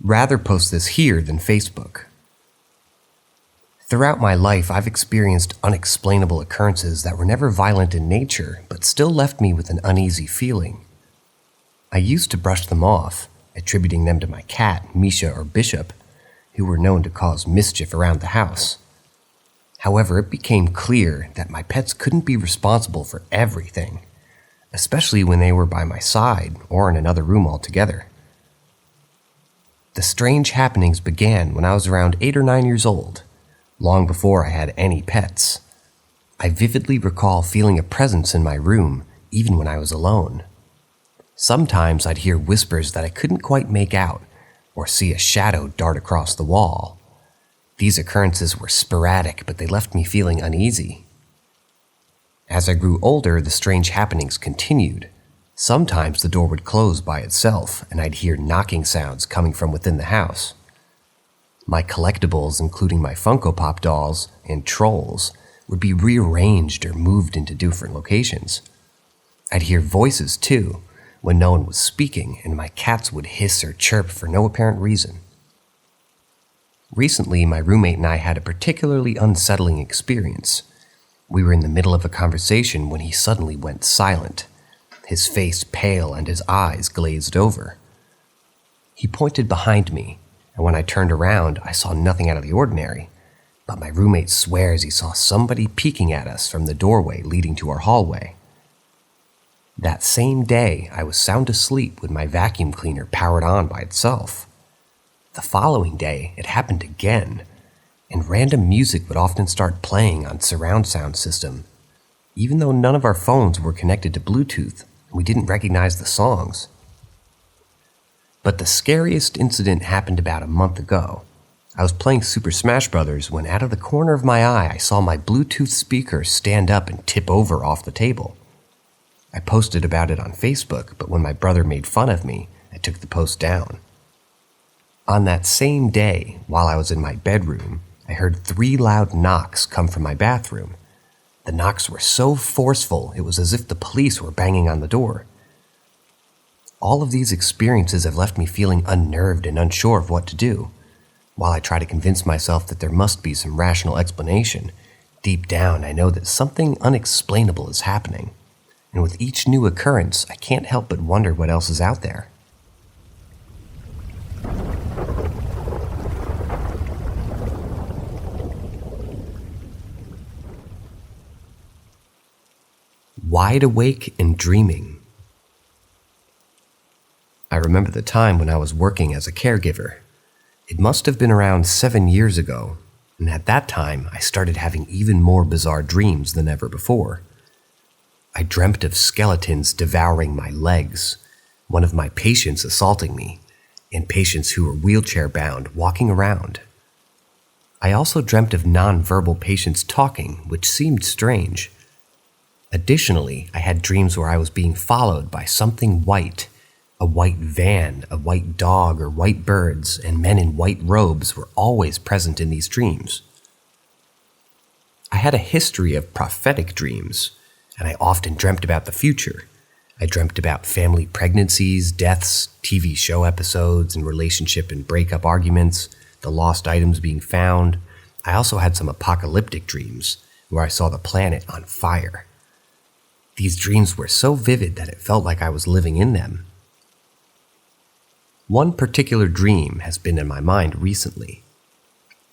rather post this here than Facebook. Throughout my life, I've experienced unexplainable occurrences that were never violent in nature, but still left me with an uneasy feeling. I used to brush them off, attributing them to my cat, Misha or Bishop, who were known to cause mischief around the house. However, it became clear that my pets couldn't be responsible for everything, especially when they were by my side or in another room altogether. The strange happenings began when I was around 8 or 9 years old, long before I had any pets. I vividly recall feeling a presence in my room, even when I was alone. Sometimes I'd hear whispers that I couldn't quite make out, or see a shadow dart across the wall. These occurrences were sporadic, but they left me feeling uneasy. As I grew older, the strange happenings continued. Sometimes the door would close by itself, and I'd hear knocking sounds coming from within the house. My collectibles, including my Funko Pop dolls and trolls, would be rearranged or moved into different locations. I'd hear voices, too, when no one was speaking, and my cats would hiss or chirp for no apparent reason. Recently, my roommate and I had a particularly unsettling experience. We were in the middle of a conversation when he suddenly went silent, his face pale and his eyes glazed over. He pointed behind me, and when I turned around, I saw nothing out of the ordinary, but my roommate swears he saw somebody peeking at us from the doorway leading to our hallway. That same day, I was sound asleep with my vacuum cleaner powered on by itself. The following day, it happened again, and random music would often start playing on surround sound system, even though none of our phones were connected to Bluetooth and we didn't recognize the songs. But the scariest incident happened about a month ago. I was playing Super Smash Bros. When out of the corner of my eye, I saw my Bluetooth speaker stand up and tip over off the table. I posted about it on Facebook, but when my brother made fun of me, I took the post down. On that same day, while I was in my bedroom, I heard 3 loud knocks come from my bathroom. The knocks were so forceful, it was as if the police were banging on the door. All of these experiences have left me feeling unnerved and unsure of what to do. While I try to convince myself that there must be some rational explanation, deep down I know that something unexplainable is happening. And with each new occurrence, I can't help but wonder what else is out there. Wide awake and dreaming. I remember the time when I was working as a caregiver. It must have been around 7 years ago, and at that time I started having even more bizarre dreams than ever before. I dreamt of skeletons devouring my legs, one of my patients assaulting me, and patients who were wheelchair-bound walking around. I also dreamt of non-verbal patients talking, which seemed strange. Additionally, I had dreams where I was being followed by something white. A white van, a white dog, or white birds, and men in white robes were always present in these dreams. I had a history of prophetic dreams, and I often dreamt about the future. I dreamt about family pregnancies, deaths, TV show episodes, and relationship and breakup arguments, the lost items being found. I also had some apocalyptic dreams, where I saw the planet on fire. These dreams were so vivid that it felt like I was living in them. One particular dream has been in my mind recently.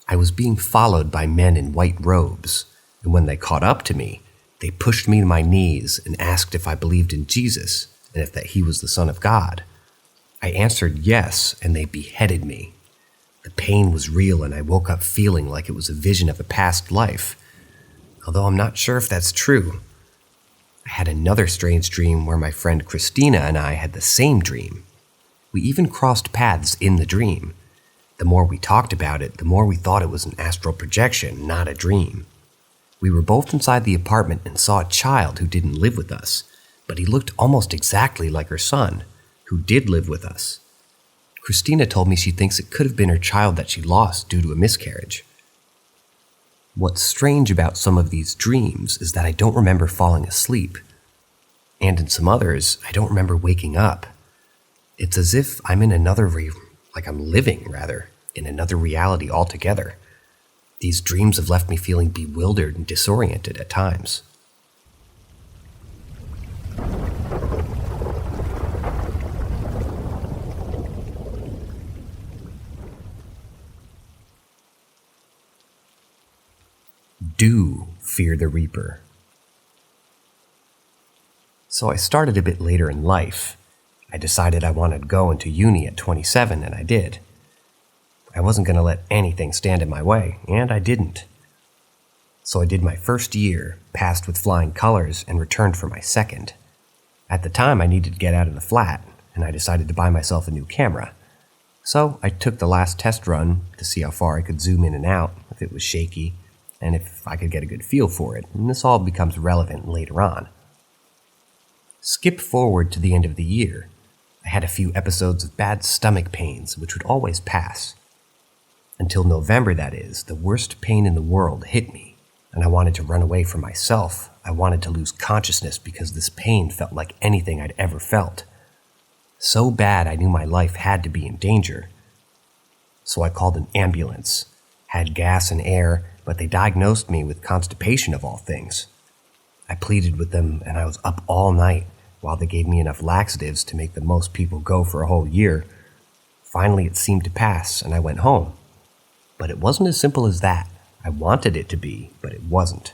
I was being followed by men in white robes, and when they caught up to me, they pushed me to my knees and asked if I believed in Jesus and if that he was the Son of God. I answered yes, and they beheaded me. The pain was real, and I woke up feeling like it was a vision of a past life, although I'm not sure if that's true. I had another strange dream where my friend Christina and I had the same dream. We even crossed paths in the dream. The more we talked about it, the more we thought it was an astral projection, not a dream. We were both inside the apartment and saw a child who didn't live with us, but he looked almost exactly like her son, who did live with us. Christina told me she thinks it could have been her child that she lost due to a miscarriage. What's strange about some of these dreams is that I don't remember falling asleep, and in some others, I don't remember waking up. It's as if I'm in another like I'm living, rather, in another reality altogether. These dreams have left me feeling bewildered and disoriented at times. Do fear the Reaper. So I started a bit later in life. I decided I wanted to go into uni at 27, and I did. I wasn't going to let anything stand in my way, and I didn't. So I did my first year, passed with flying colors, and returned for my second. At the time, I needed to get out of the flat, and I decided to buy myself a new camera. So I took the last test run to see how far I could zoom in and out, if it was shaky, and if I could get a good feel for it, and this all becomes relevant later on. Skip forward to the end of the year. I had a few episodes of bad stomach pains, which would always pass. Until November, that is, the worst pain in the world hit me, and I wanted to run away from myself. I wanted to lose consciousness because this pain felt like anything I'd ever felt. So bad I knew my life had to be in danger. So I called an ambulance, had gas and air, but they diagnosed me with constipation of all things. I pleaded with them, and I was up all night while they gave me enough laxatives to make the most people go for a whole year. Finally, it seemed to pass, and I went home. But it wasn't as simple as that. I wanted it to be, but it wasn't.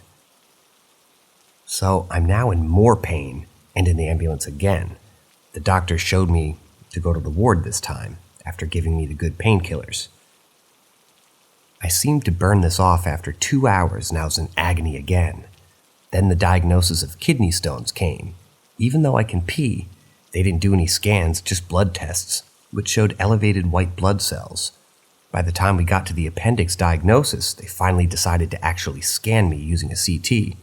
So I'm now in more pain and in the ambulance again. The doctor showed me to go to the ward this time, after giving me the good painkillers. I seemed to burn this off after 2 hours, and I was in agony again. Then the diagnosis of kidney stones came. Even though I can pee, they didn't do any scans, just blood tests, which showed elevated white blood cells. By the time we got to the appendix diagnosis, they finally decided to actually scan me using a CT.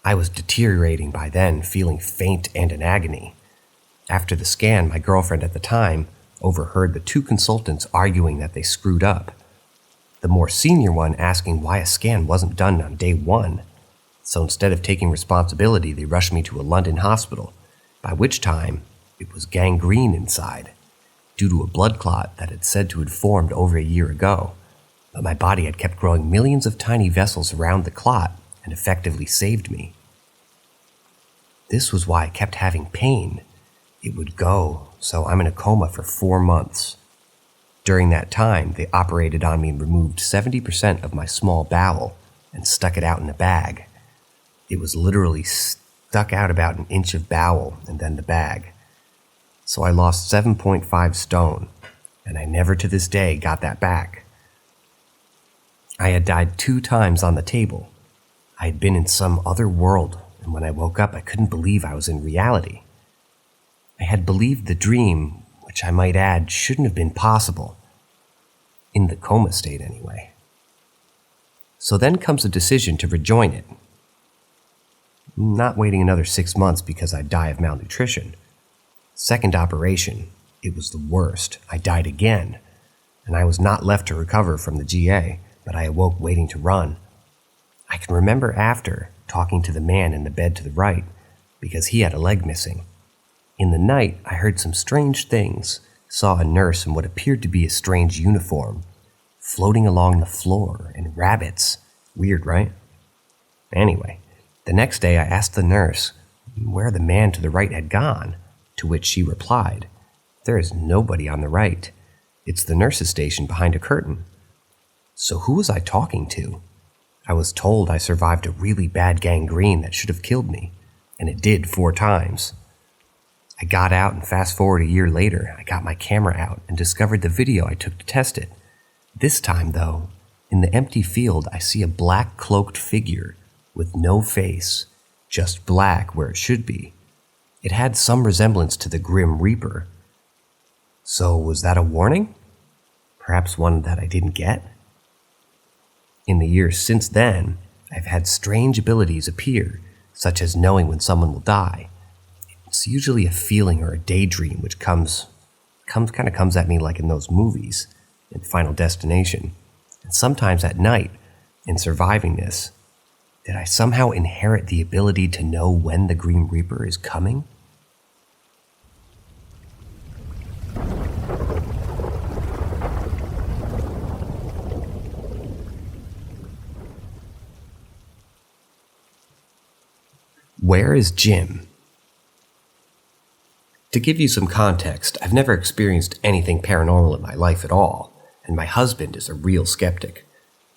I was deteriorating by then, feeling faint and in agony. After the scan, my girlfriend at the time overheard the two consultants arguing that they screwed up. The more senior one asking why a scan wasn't done on day 1. So instead of taking responsibility, they rushed me to a London hospital, by which time it was gangrene inside, due to a blood clot that had said to have formed over a year ago. But my body had kept growing millions of tiny vessels around the clot and effectively saved me. This was why I kept having pain. It would go, so I'm in a coma for 4 months. During that time, they operated on me and removed 70% of my small bowel and stuck it out in a bag. It was literally stuck out about an inch of bowel and then the bag. So I lost 7.5 stone, and I never to this day got that back. I had died 2 times on the table. I had been in some other world, and when I woke up, I couldn't believe I was in reality. I had believed the dream, which I might add shouldn't have been possible. In the coma state, anyway. So then comes a decision to rejoin it. Not waiting another 6 months because I'd die of malnutrition. Second operation, it was the worst. I died again, and I was not left to recover from the GA, but I awoke waiting to run. I can remember after talking to the man in the bed to the right, because he had a leg missing. In the night, I heard some strange things, saw a nurse in what appeared to be a strange uniform, floating along the floor, and rabbits. Weird, right? Anyway, the next day I asked the nurse where the man to the right had gone, to which she replied, "There is nobody on the right. It's the nurse's station behind a curtain." So who was I talking to? I was told I survived a really bad gangrene that should have killed me, and it did 4 times. I got out, and fast forward a year later, I got my camera out and discovered the video I took to test it. This time, though, in the empty field, I see a black cloaked figure with no face, just black where it should be. It had some resemblance to the Grim Reaper. So was that a warning? Perhaps one that I didn't get? In the years since then, I've had strange abilities appear, such as knowing when someone will die. It's usually a feeling or a daydream which comes at me like in those movies, in Final Destination. And sometimes at night, in surviving this, did I somehow inherit the ability to know when the Grim Reaper is coming? Where is Jim? To give you some context, I've never experienced anything paranormal in my life at all, and my husband is a real skeptic.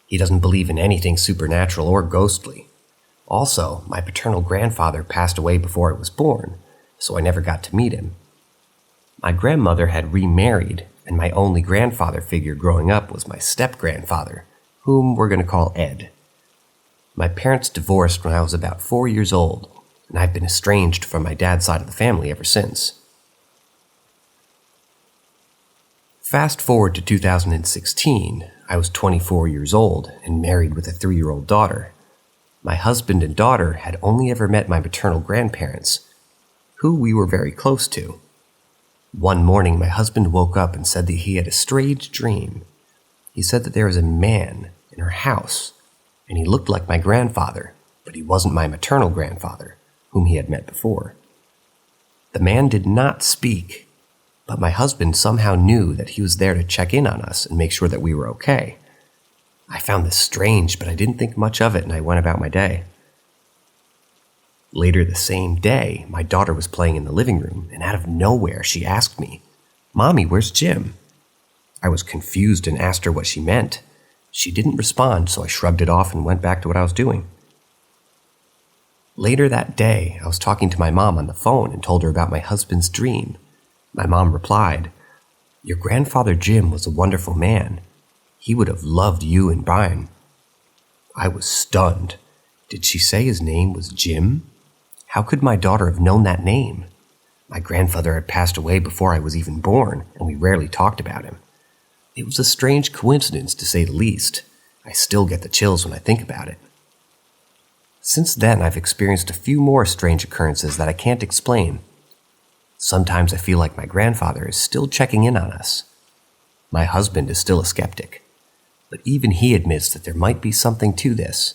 He doesn't believe in anything supernatural or ghostly. Also, my paternal grandfather passed away before I was born, so I never got to meet him. My grandmother had remarried, and my only grandfather figure growing up was my step-grandfather, whom we're going to call Ed. My parents divorced when I was about 4 years old, and I've been estranged from my dad's side of the family ever since. Fast forward to 2016, I was 24 years old and married with a 3-year-old daughter. My husband and daughter had only ever met my maternal grandparents, who we were very close to. One morning, my husband woke up and said that he had a strange dream. He said that there was a man in our house, and he looked like my grandfather, but he wasn't my maternal grandfather, whom he had met before. The man did not speak, but my husband somehow knew that he was there to check in on us and make sure that we were okay. I found this strange, but I didn't think much of it, and I went about my day. Later the same day, my daughter was playing in the living room, and out of nowhere she asked me, "Mommy, where's Jim?" I was confused and asked her what she meant. She didn't respond, so I shrugged it off and went back to what I was doing. Later that day, I was talking to my mom on the phone and told her about my husband's dream. My mom replied, "Your grandfather Jim was a wonderful man. He would have loved you and Brian." I was stunned. Did she say his name was Jim? How could my daughter have known that name? My grandfather had passed away before I was even born, and we rarely talked about him. It was a strange coincidence, to say the least. I still get the chills when I think about it. Since then, I've experienced a few more strange occurrences that I can't explain. Sometimes I feel like my grandfather is still checking in on us. My husband is still a skeptic, but even he admits that there might be something to this.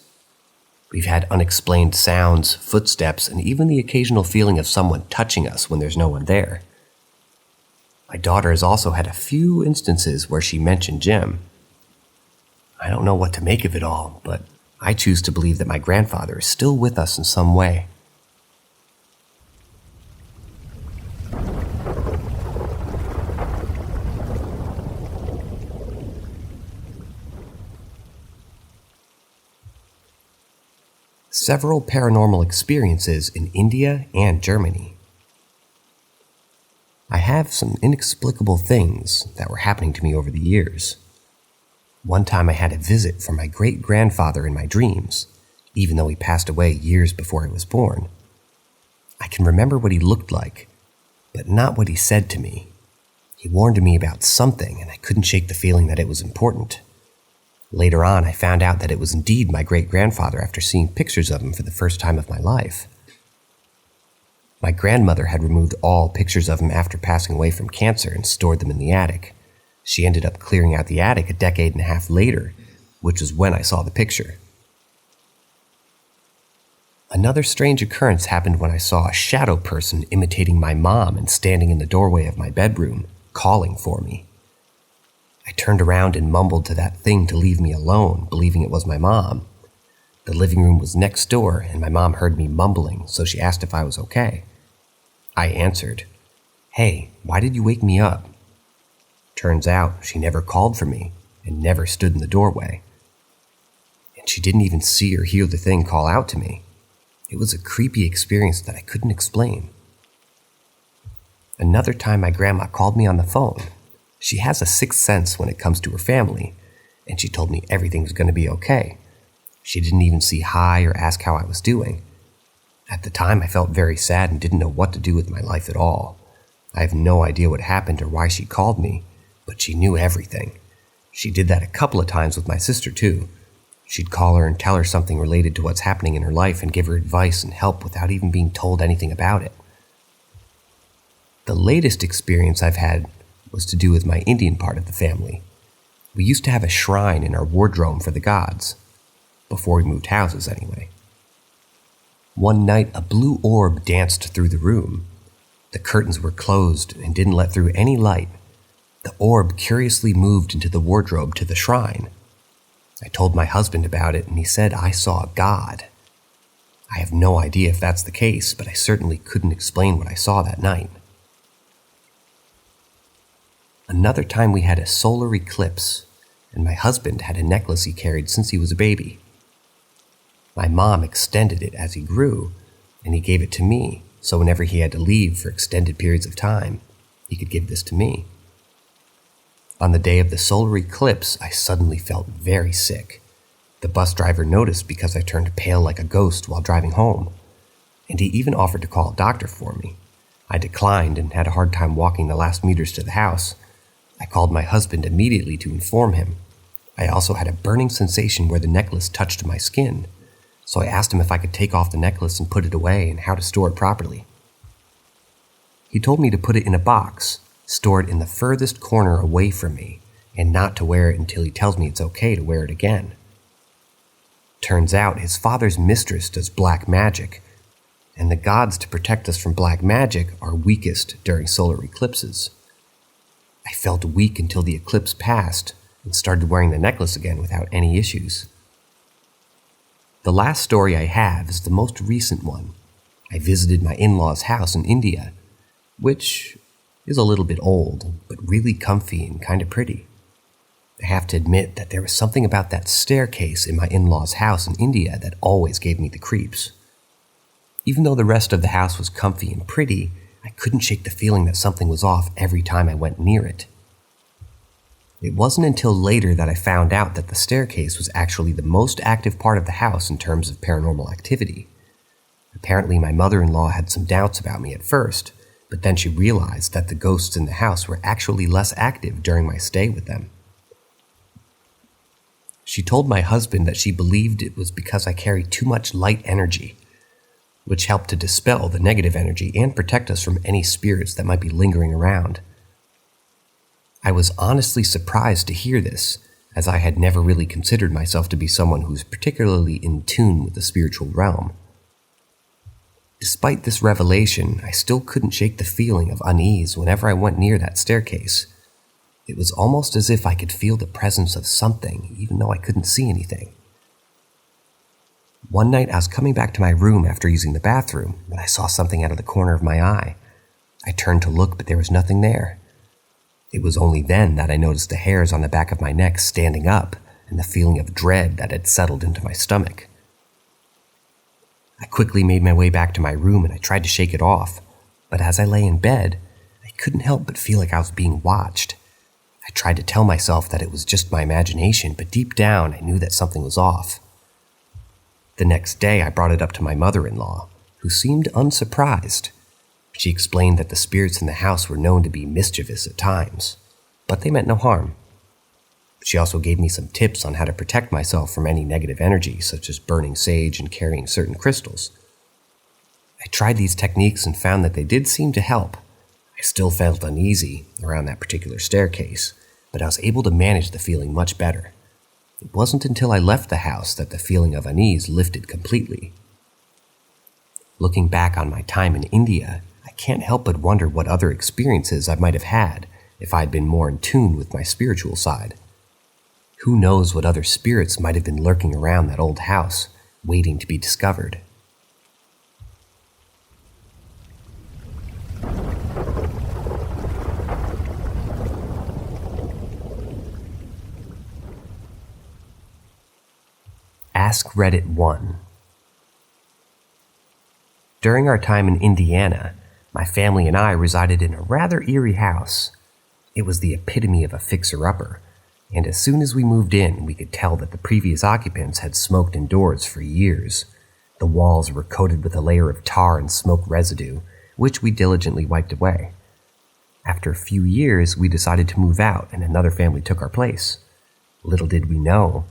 We've had unexplained sounds, footsteps, and even the occasional feeling of someone touching us when there's no one there. My daughter has also had a few instances where she mentioned Jim. I don't know what to make of it all, but I choose to believe that my grandfather is still with us in some way. Several paranormal experiences in India and Germany. I have some inexplicable things that were happening to me over the years. One time I had a visit from my great-grandfather in my dreams, even though he passed away years before I was born. I can remember what he looked like, but not what he said to me. He warned me about something, and I couldn't shake the feeling that it was important. Later on, I found out that it was indeed my great-grandfather after seeing pictures of him for the first time of my life. My grandmother had removed all pictures of him after passing away from cancer and stored them in the attic. She ended up clearing out the attic a decade and a half later, which was when I saw the picture. Another strange occurrence happened when I saw a shadow person imitating my mom and standing in the doorway of my bedroom, calling for me. I turned around and mumbled to that thing to leave me alone, believing it was my mom. The living room was next door, and my mom heard me mumbling, so she asked if I was okay. I answered, "Hey, why did you wake me up?" Turns out she never called for me and never stood in the doorway. And she didn't even see or hear the thing call out to me. It was a creepy experience that I couldn't explain. Another time my grandma called me on the phone. She has a sixth sense when it comes to her family, and she told me everything was going to be okay. She didn't even say hi or ask how I was doing. At the time, I felt very sad and didn't know what to do with my life at all. I have no idea what happened or why she called me, but she knew everything. She did that a couple of times with my sister, too. She'd call her and tell her something related to what's happening in her life and give her advice and help without even being told anything about it. The latest experience I've had was to do with my Indian part of the family. We used to have a shrine in our wardrobe for the gods. Before we moved houses, anyway. One night, a blue orb danced through the room. The curtains were closed and didn't let through any light. The orb curiously moved into the wardrobe to the shrine. I told my husband about it, and he said I saw God. I have no idea if that's the case, but I certainly couldn't explain what I saw that night. Another time we had a solar eclipse, and my husband had a necklace he carried since he was a baby. My mom extended it as he grew, and he gave it to me, so whenever he had to leave for extended periods of time, he could give this to me. On the day of the solar eclipse, I suddenly felt very sick. The bus driver noticed because I turned pale like a ghost while driving home, and he even offered to call a doctor for me. I declined and had a hard time walking the last meters to the house. I called my husband immediately to inform him. I also had a burning sensation where the necklace touched my skin, so I asked him if I could take off the necklace and put it away and how to store it properly. He told me to put it in a box, store it in the furthest corner away from me, and not to wear it until he tells me it's okay to wear it again. Turns out his father's mistress does black magic, and the gods to protect us from black magic are weakest during solar eclipses. I felt weak until the eclipse passed and started wearing the necklace again without any issues. The last story I have is the most recent one. I visited my in-laws' house in India, which is a little bit old, but really comfy and kind of pretty. I have to admit that there was something about that staircase in my in-laws' house in India that always gave me the creeps. Even though the rest of the house was comfy and pretty, I couldn't shake the feeling that something was off every time I went near it. It wasn't until later that I found out that the staircase was actually the most active part of the house in terms of paranormal activity. Apparently, my mother-in-law had some doubts about me at first, but then she realized that the ghosts in the house were actually less active during my stay with them. She told my husband that she believed it was because I carried too much light energy, which helped to dispel the negative energy and protect us from any spirits that might be lingering around. I was honestly surprised to hear this, as I had never really considered myself to be someone who's particularly in tune with the spiritual realm. Despite this revelation, I still couldn't shake the feeling of unease whenever I went near that staircase. It was almost as if I could feel the presence of something, even though I couldn't see anything. One night I was coming back to my room after using the bathroom when I saw something out of the corner of my eye. I turned to look, but there was nothing there. It was only then that I noticed the hairs on the back of my neck standing up and the feeling of dread that had settled into my stomach. I quickly made my way back to my room and I tried to shake it off, but as I lay in bed, I couldn't help but feel like I was being watched. I tried to tell myself that it was just my imagination, but deep down I knew that something was off. The next day I brought it up to my mother-in-law, who seemed unsurprised. She explained that the spirits in the house were known to be mischievous at times, but they meant no harm. She also gave me some tips on how to protect myself from any negative energy, such as burning sage and carrying certain crystals. I tried these techniques and found that they did seem to help. I still felt uneasy around that particular staircase, but I was able to manage the feeling much better. It wasn't until I left the house that the feeling of unease lifted completely. Looking back on my time in India, I can't help but wonder what other experiences I might have had if I'd been more in tune with my spiritual side. Who knows what other spirits might have been lurking around that old house, waiting to be discovered. Ask Reddit 1. During our time in Indiana, my family and I resided in a rather eerie house. It was the epitome of a fixer-upper, and as soon as we moved in, we could tell that the previous occupants had smoked indoors for years. The walls were coated with a layer of tar and smoke residue, which we diligently wiped away. After a few years, we decided to move out, and another family took our place. Little did we know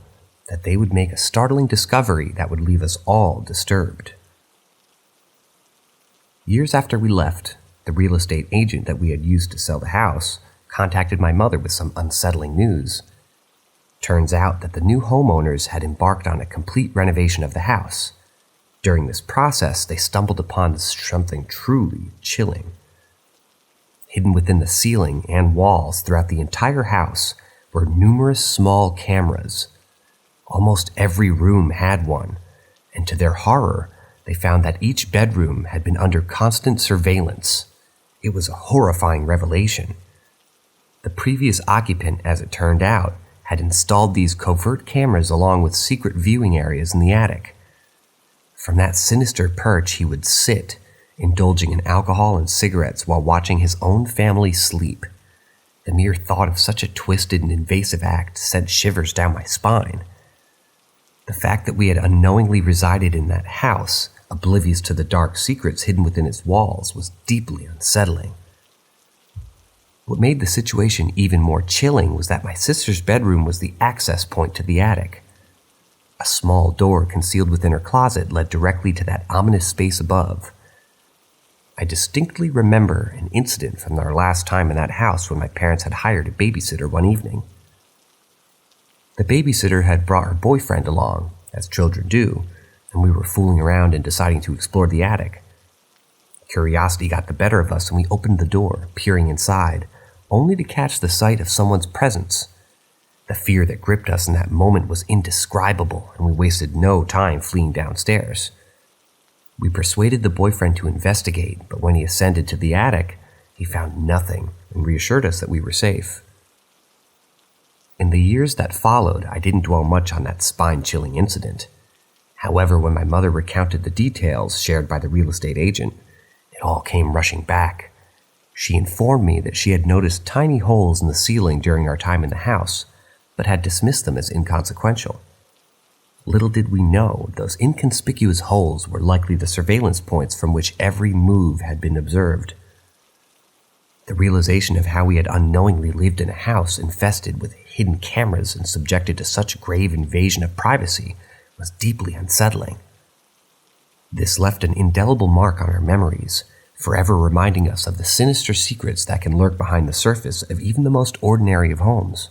that they would make a startling discovery that would leave us all disturbed. Years after we left, the real estate agent that we had used to sell the house contacted my mother with some unsettling news. Turns out that the new homeowners had embarked on a complete renovation of the house. During this process, they stumbled upon something truly chilling. Hidden within the ceiling and walls throughout the entire house were numerous small cameras. Almost every room had one, and to their horror, they found that each bedroom had been under constant surveillance. It was a horrifying revelation. The previous occupant, as it turned out, had installed these covert cameras along with secret viewing areas in the attic. From that sinister perch, he would sit, indulging in alcohol and cigarettes while watching his own family sleep. The mere thought of such a twisted and invasive act sent shivers down my spine. The fact that we had unknowingly resided in that house, oblivious to the dark secrets hidden within its walls, was deeply unsettling. What made the situation even more chilling was that my sister's bedroom was the access point to the attic. A small door concealed within her closet led directly to that ominous space above. I distinctly remember an incident from our last time in that house when my parents had hired a babysitter one evening. The babysitter had brought her boyfriend along, as children do, and we were fooling around and deciding to explore the attic. Curiosity got the better of us and we opened the door, peering inside, only to catch the sight of someone's presence. The fear that gripped us in that moment was indescribable, and we wasted no time fleeing downstairs. We persuaded the boyfriend to investigate, but when he ascended to the attic, he found nothing and reassured us that we were safe. In the years that followed, I didn't dwell much on that spine-chilling incident. However, when my mother recounted the details shared by the real estate agent, it all came rushing back. She informed me that she had noticed tiny holes in the ceiling during our time in the house, but had dismissed them as inconsequential. Little did we know, those inconspicuous holes were likely the surveillance points from which every move had been observed. The realization of how we had unknowingly lived in a house infested with hidden cameras and subjected to such grave invasion of privacy was deeply unsettling. This left an indelible mark on our memories, forever reminding us of the sinister secrets that can lurk behind the surface of even the most ordinary of homes.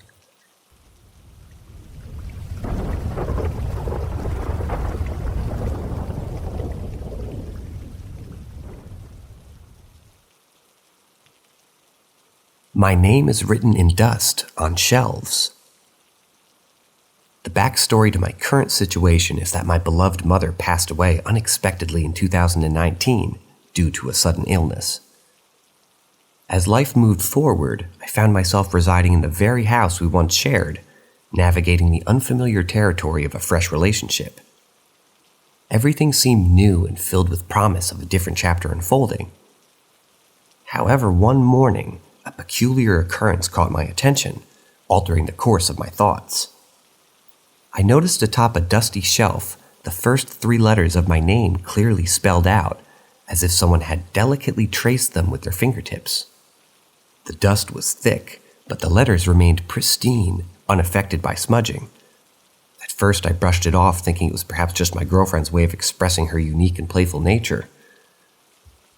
My name is written in dust on shelves. The backstory to my current situation is that my beloved mother passed away unexpectedly in 2019 due to a sudden illness. As life moved forward, I found myself residing in the very house we once shared, navigating the unfamiliar territory of a fresh relationship. Everything seemed new and filled with promise of a different chapter unfolding. However, one morning, a peculiar occurrence caught my attention, altering the course of my thoughts. I noticed atop a dusty shelf the first 3 letters of my name clearly spelled out, as if someone had delicately traced them with their fingertips. The dust was thick, but the letters remained pristine, unaffected by smudging. At first I brushed it off, thinking it was perhaps just my girlfriend's way of expressing her unique and playful nature.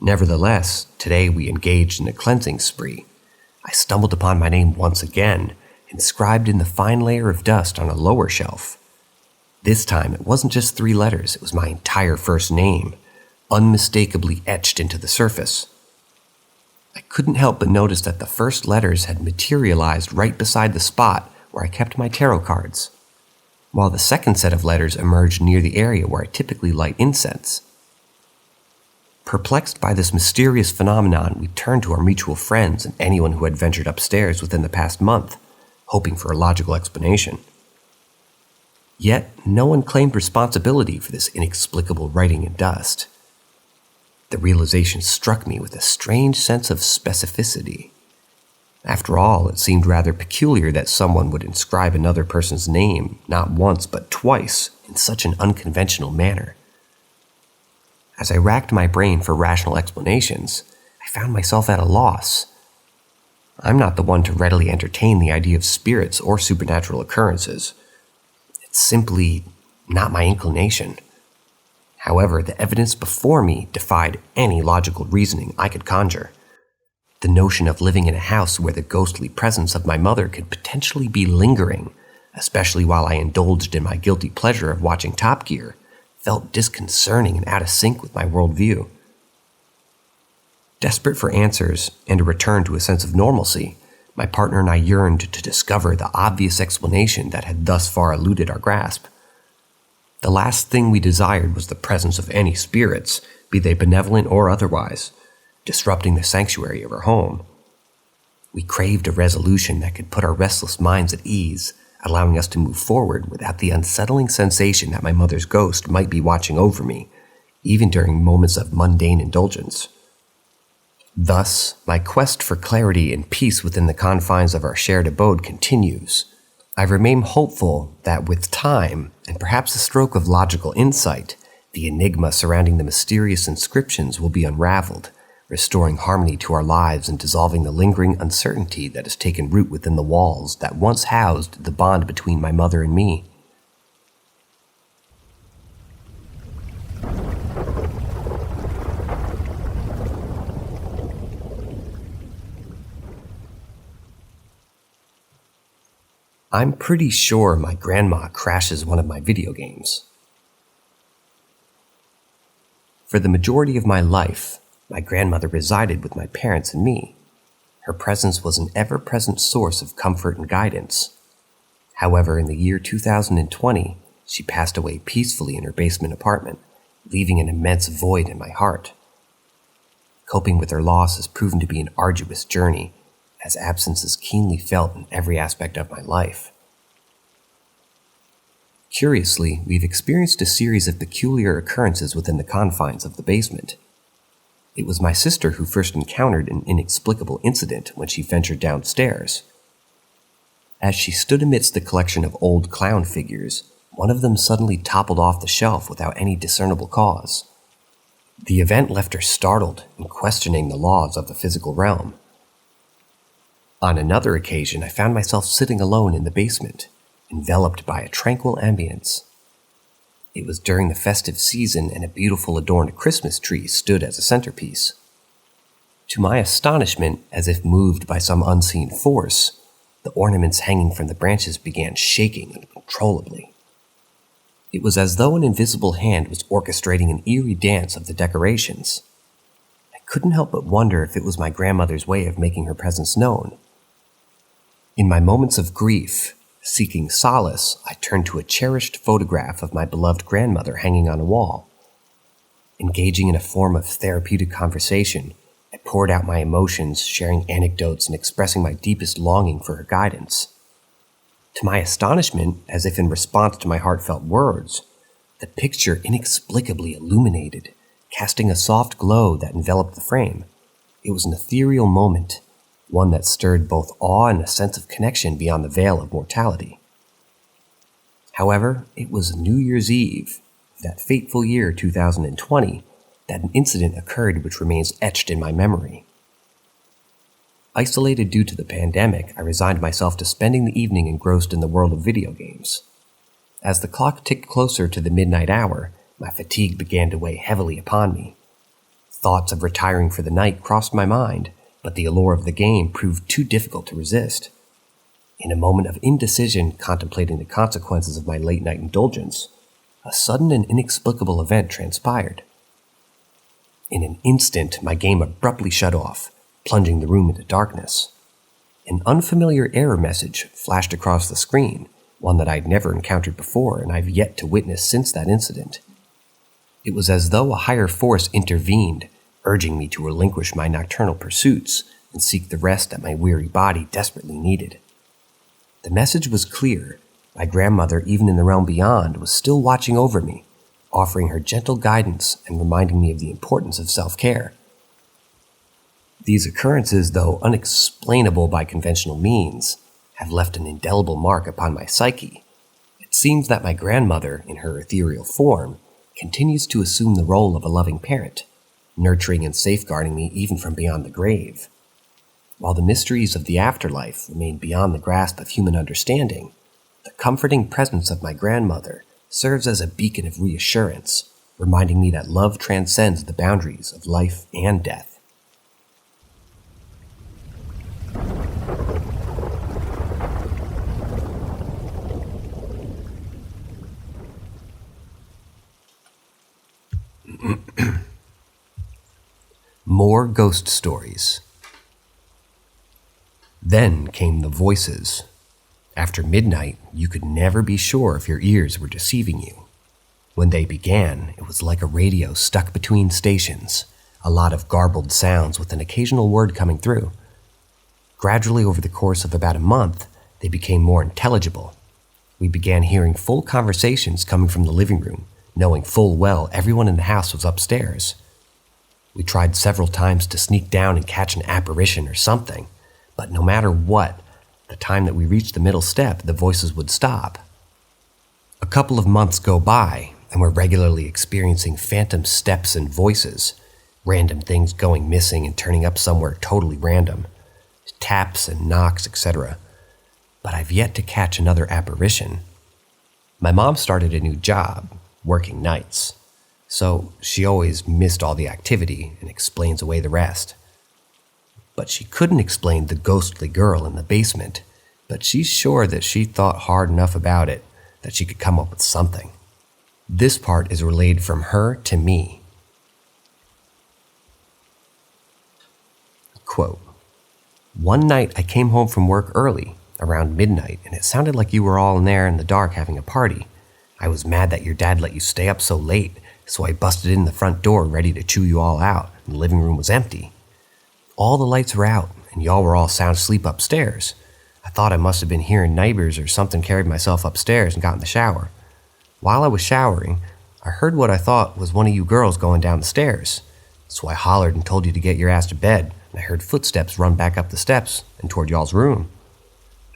Nevertheless, today we engaged in a cleansing spree. I stumbled upon my name once again, inscribed in the fine layer of dust on a lower shelf. This time, it wasn't just 3 letters, it was my entire first name, unmistakably etched into the surface. I couldn't help but notice that the first letters had materialized right beside the spot where I kept my tarot cards, while the second set of letters emerged near the area where I typically light incense. Perplexed by this mysterious phenomenon, we turned to our mutual friends and anyone who had ventured upstairs within the past month, hoping for a logical explanation. Yet, no one claimed responsibility for this inexplicable writing in dust. The realization struck me with a strange sense of specificity. After all, it seemed rather peculiar that someone would inscribe another person's name not once but twice in such an unconventional manner. As I racked my brain for rational explanations, I found myself at a loss. I'm not the one to readily entertain the idea of spirits or supernatural occurrences. It's simply not my inclination. However, the evidence before me defied any logical reasoning I could conjure. The notion of living in a house where the ghostly presence of my mother could potentially be lingering, especially while I indulged in my guilty pleasure of watching Top Gear, felt disconcerting and out of sync with my worldview. Desperate for answers and a return to a sense of normalcy, my partner and I yearned to discover the obvious explanation that had thus far eluded our grasp. The last thing we desired was the presence of any spirits, be they benevolent or otherwise, disrupting the sanctuary of our home. We craved a resolution that could put our restless minds at ease, allowing us to move forward without the unsettling sensation that my mother's ghost might be watching over me, even during moments of mundane indulgence. Thus, my quest for clarity and peace within the confines of our shared abode continues. I remain hopeful that with time, and perhaps a stroke of logical insight, the enigma surrounding the mysterious inscriptions will be unraveled, restoring harmony to our lives and dissolving the lingering uncertainty that has taken root within the walls that once housed the bond between my mother and me. I'm pretty sure my grandma crashes one of my video games. For the majority of my life, my grandmother resided with my parents and me. Her presence was an ever-present source of comfort and guidance. However, in the year 2020, she passed away peacefully in her basement apartment, leaving an immense void in my heart. Coping with her loss has proven to be an arduous journey, as absence is keenly felt in every aspect of my life. Curiously, we've experienced a series of peculiar occurrences within the confines of the basement. It was my sister who first encountered an inexplicable incident when she ventured downstairs. As she stood amidst the collection of old clown figures, one of them suddenly toppled off the shelf without any discernible cause. The event left her startled and questioning the laws of the physical realm. On another occasion, I found myself sitting alone in the basement, enveloped by a tranquil ambience. It was during the festive season, and a beautiful adorned Christmas tree stood as a centerpiece. To my astonishment, as if moved by some unseen force, the ornaments hanging from the branches began shaking uncontrollably. It was as though an invisible hand was orchestrating an eerie dance of the decorations. I couldn't help but wonder if it was my grandmother's way of making her presence known. In my moments of grief, seeking solace, I turned to a cherished photograph of my beloved grandmother hanging on a wall. Engaging in a form of therapeutic conversation, I poured out my emotions, sharing anecdotes and expressing my deepest longing for her guidance. To my astonishment, as if in response to my heartfelt words, the picture inexplicably illuminated, casting a soft glow that enveloped the frame. It was an ethereal moment, one that stirred both awe and a sense of connection beyond the veil of mortality. However, it was New Year's Eve, that fateful year 2020, that an incident occurred which remains etched in my memory. Isolated due to the pandemic, I resigned myself to spending the evening engrossed in the world of video games. As the clock ticked closer to the midnight hour, my fatigue began to weigh heavily upon me. Thoughts of retiring for the night crossed my mind, but the allure of the game proved too difficult to resist. In a moment of indecision contemplating the consequences of my late-night indulgence, a sudden and inexplicable event transpired. In an instant, my game abruptly shut off, plunging the room into darkness. An unfamiliar error message flashed across the screen, one that I'd never encountered before and I've yet to witness since that incident. It was as though a higher force intervened, urging me to relinquish my nocturnal pursuits and seek the rest that my weary body desperately needed. The message was clear. My grandmother, even in the realm beyond, was still watching over me, offering her gentle guidance and reminding me of the importance of self-care. These occurrences, though unexplainable by conventional means, have left an indelible mark upon my psyche. It seems that my grandmother, in her ethereal form, continues to assume the role of a loving parent, nurturing and safeguarding me even from beyond the grave. While the mysteries of the afterlife remain beyond the grasp of human understanding, the comforting presence of my grandmother serves as a beacon of reassurance, reminding me that love transcends the boundaries of life and death. More ghost stories. Then came the voices. After midnight, you could never be sure if your ears were deceiving you. When they began, it was like a radio stuck between stations, a lot of garbled sounds with an occasional word coming through. Gradually, over the course of about a month, they became more intelligible. We began hearing full conversations coming from the living room, knowing full well everyone in the house was upstairs. We tried several times to sneak down and catch an apparition or something, but no matter what, the time that we reached the middle step, the voices would stop. A couple of months go by, and we're regularly experiencing phantom steps and voices, random things going missing and turning up somewhere totally random, taps and knocks, etc. But I've yet to catch another apparition. My mom started a new job, working nights, so she always missed all the activity and explains away the rest. But she couldn't explain the ghostly girl in the basement, but she's sure that she thought hard enough about it that she could come up with something. This part is relayed from her to me. Quote, "One night I came home from work early, around midnight, and it sounded like you were all in there in the dark having a party. I was mad that your dad let you stay up so late, so I busted in the front door ready to chew you all out, and the living room was empty. All the lights were out, and y'all were all sound asleep upstairs. I thought I must have been hearing neighbors or something, carried myself upstairs and got in the shower. While I was showering, I heard what I thought was one of you girls going down the stairs. So I hollered and told you to get your ass to bed, and I heard footsteps run back up the steps and toward y'all's room.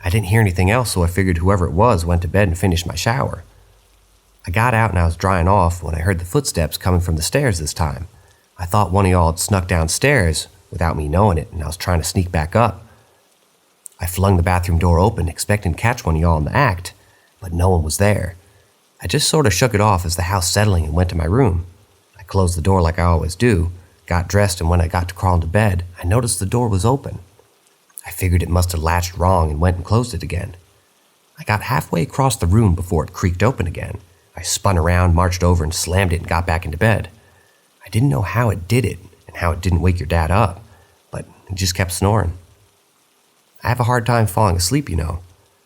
I didn't hear anything else, so I figured whoever it was went to bed and finished my shower. I got out and I was drying off when I heard the footsteps coming from the stairs this time. I thought one of y'all had snuck downstairs without me knowing it, and I was trying to sneak back up. I flung the bathroom door open, expecting to catch one of y'all in the act, but no one was there. I just sort of shook it off as the house settling and went to my room. I closed the door like I always do, got dressed, and when I got to crawl into bed, I noticed the door was open. I figured it must have latched wrong and went and closed it again. I got halfway across the room before it creaked open again. I spun around, marched over, and slammed it and got back into bed. I didn't know how it did it and how it didn't wake your dad up, but he just kept snoring. I have a hard time falling asleep, you know.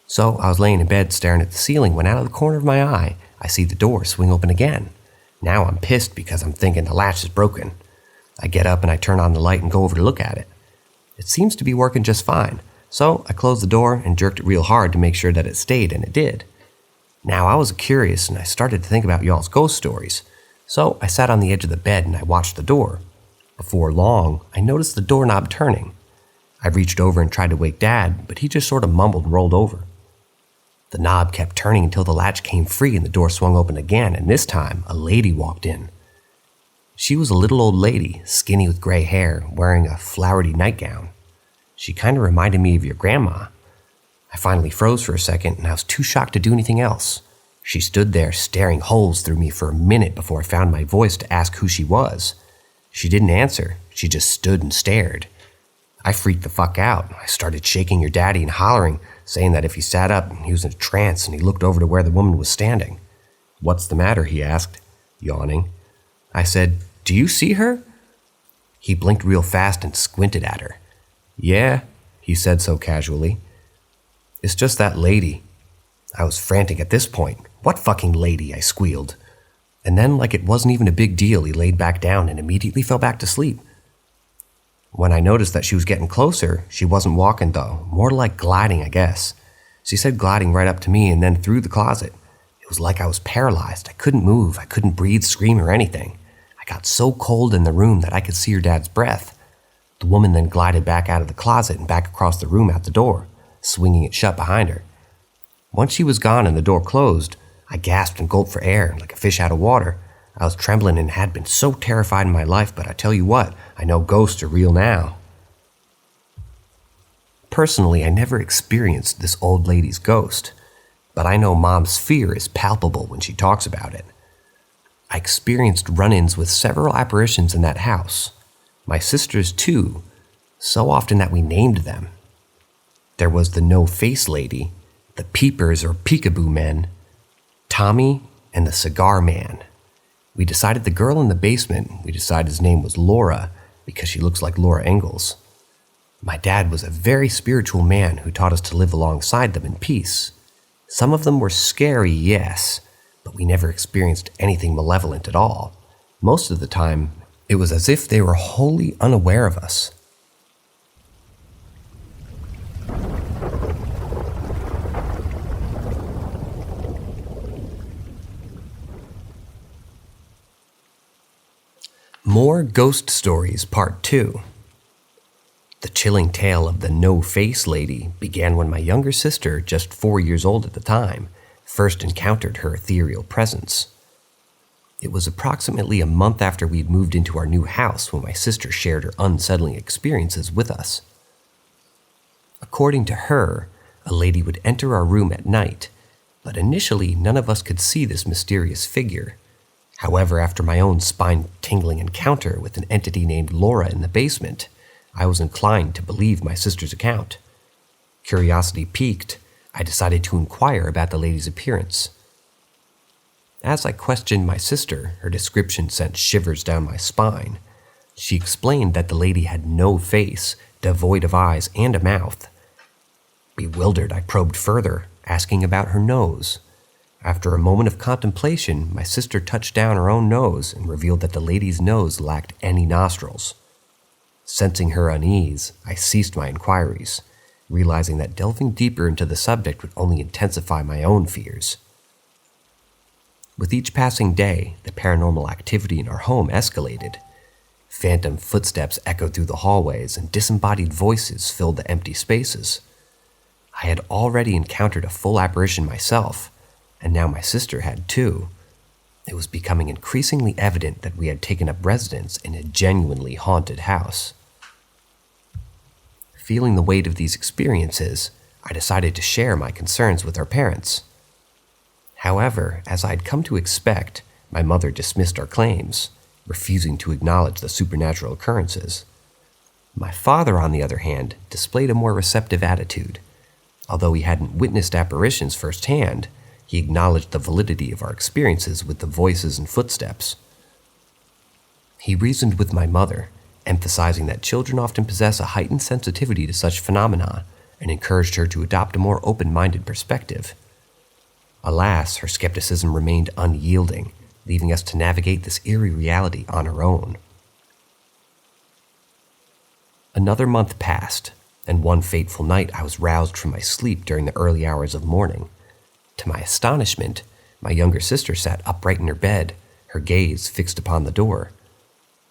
So I was laying in bed staring at the ceiling when out of the corner of my eye, I see the door swing open again. Now I'm pissed because I'm thinking the latch is broken. I get up and I turn on the light and go over to look at it. It seems to be working just fine, so I closed the door and jerked it real hard to make sure that it stayed, and it did. Now I was curious and I started to think about y'all's ghost stories, so I sat on the edge of the bed and I watched the door. Before long, I noticed the doorknob turning. I reached over and tried to wake Dad, but he just sort of mumbled and rolled over. The knob kept turning until the latch came free and the door swung open again, and this time a lady walked in. She was a little old lady, skinny with gray hair, wearing a flowery nightgown. She kind of reminded me of your grandma. I finally froze for a second and I was too shocked to do anything else. She stood there staring holes through me for a minute before I found my voice to ask who she was. She didn't answer, she just stood and stared. I freaked the fuck out. I started shaking your daddy and hollering, saying that if he sat up, he was in a trance, and he looked over to where the woman was standing. "What's the matter?" he asked, yawning. I said, "Do you see her?" He blinked real fast and squinted at her. "Yeah," he said so casually. "It's just that lady." I was frantic at this point. "What fucking lady?" I squealed. And then, like it wasn't even a big deal, he laid back down and immediately fell back to sleep. When I noticed that she was getting closer, she wasn't walking though, more like gliding, I guess. She said gliding right up to me and then through the closet. It was like I was paralyzed. I couldn't move, I couldn't breathe, scream, or anything. I got so cold in the room that I could see her dad's breath. The woman then glided back out of the closet and back across the room out the door, swinging it shut behind her. Once she was gone and the door closed, I gasped and gulped for air like a fish out of water. I was trembling and had been so terrified in my life, but I tell you what, I know ghosts are real now. Personally, I never experienced this old lady's ghost, but I know Mom's fear is palpable when she talks about it. I experienced run-ins with several apparitions in that house. My sisters too, so often that we named them. There was the no-face lady, the peepers or peekaboo men, Tommy, and the cigar man. We decided the girl in the basement, we decided his name was Laura because she looks like Laura Ingalls. My dad was a very spiritual man who taught us to live alongside them in peace. Some of them were scary, yes, but we never experienced anything malevolent at all. Most of the time, it was as if they were wholly unaware of us. More Ghost Stories Part 2. The chilling tale of the no-face lady began when my younger sister, just 4 years old at the time, first encountered her ethereal presence. It was approximately a month after we'd moved into our new house when my sister shared her unsettling experiences with us. According to her, a lady would enter our room at night, but initially none of us could see this mysterious figure. However, after my own spine-tingling encounter with an entity named Laura in the basement, I was inclined to believe my sister's account. Curiosity piqued, I decided to inquire about the lady's appearance. As I questioned my sister, her description sent shivers down my spine. She explained that the lady had no face, devoid of eyes and a mouth. Bewildered, I probed further, asking about her nose. After a moment of contemplation, my sister touched down her own nose and revealed that the lady's nose lacked any nostrils. Sensing her unease, I ceased my inquiries, realizing that delving deeper into the subject would only intensify my own fears. With each passing day, the paranormal activity in our home escalated. Phantom footsteps echoed through the hallways and disembodied voices filled the empty spaces. I had already encountered a full apparition myself, and now my sister had too. It was becoming increasingly evident that we had taken up residence in a genuinely haunted house. Feeling the weight of these experiences, I decided to share my concerns with our parents. However, as I had come to expect, my mother dismissed our claims, refusing to acknowledge the supernatural occurrences. My father, on the other hand, displayed a more receptive attitude. Although he hadn't witnessed apparitions firsthand, he acknowledged the validity of our experiences with the voices and footsteps. He reasoned with my mother, emphasizing that children often possess a heightened sensitivity to such phenomena, and encouraged her to adopt a more open-minded perspective. Alas, her skepticism remained unyielding, leaving us to navigate this eerie reality on our own. Another month passed, and one fateful night I was roused from my sleep during the early hours of morning. To my astonishment, my younger sister sat upright in her bed, her gaze fixed upon the door.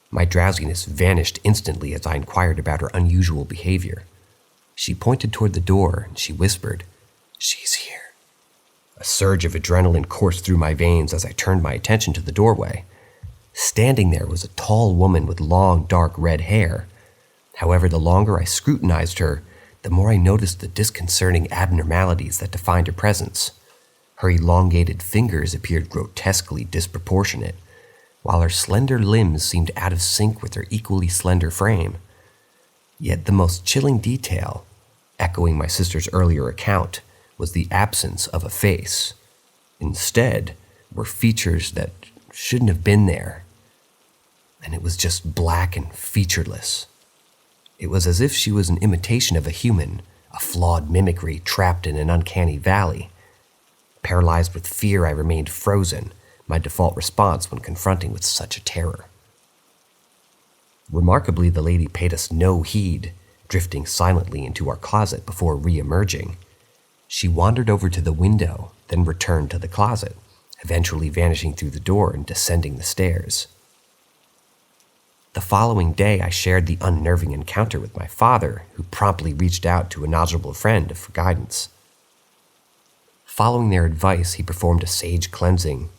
My drowsiness vanished instantly as I inquired about her unusual behavior. She pointed toward the door and she whispered, "She's here." A surge of adrenaline coursed through my veins as I turned my attention to the doorway. Standing there was a tall woman with long, dark red hair. However, the longer I scrutinized her, the more I noticed the disconcerting abnormalities that defined her presence. Her elongated fingers appeared grotesquely disproportionate, while her slender limbs seemed out of sync with her equally slender frame. Yet the most chilling detail, echoing my sister's earlier account, was the absence of a face. Instead, were features that shouldn't have been there, and it was just black and featureless. It was as if she was an imitation of a human, a flawed mimicry trapped in an uncanny valley. Paralyzed with fear, I remained frozen, my default response when confronting with such a terror. Remarkably, the lady paid us no heed, drifting silently into our closet before re-emerging. She wandered over to the window, then returned to the closet, eventually vanishing through the door and descending the stairs. The following day, I shared the unnerving encounter with my father, who promptly reached out to a knowledgeable friend for guidance. Following their advice, he performed a sage cleansing,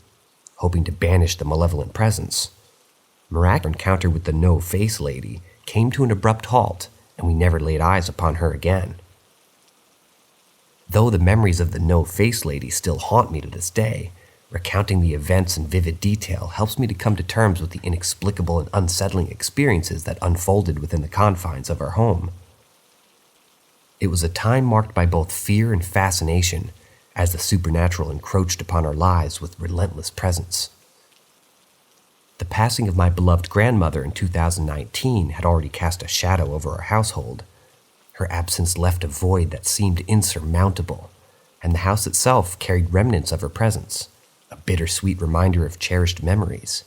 hoping to banish the malevolent presence. Miraculous encounter with the no-face lady came to an abrupt halt, and we never laid eyes upon her again. Though the memories of the no-face lady still haunt me to this day, recounting the events in vivid detail helps me to come to terms with the inexplicable and unsettling experiences that unfolded within the confines of our home. It was a time marked by both fear and fascination, as the supernatural encroached upon our lives with relentless presence. The passing of my beloved grandmother in 2019 had already cast a shadow over our household. Her absence left a void that seemed insurmountable, and the house itself carried remnants of her presence. a bittersweet reminder of cherished memories.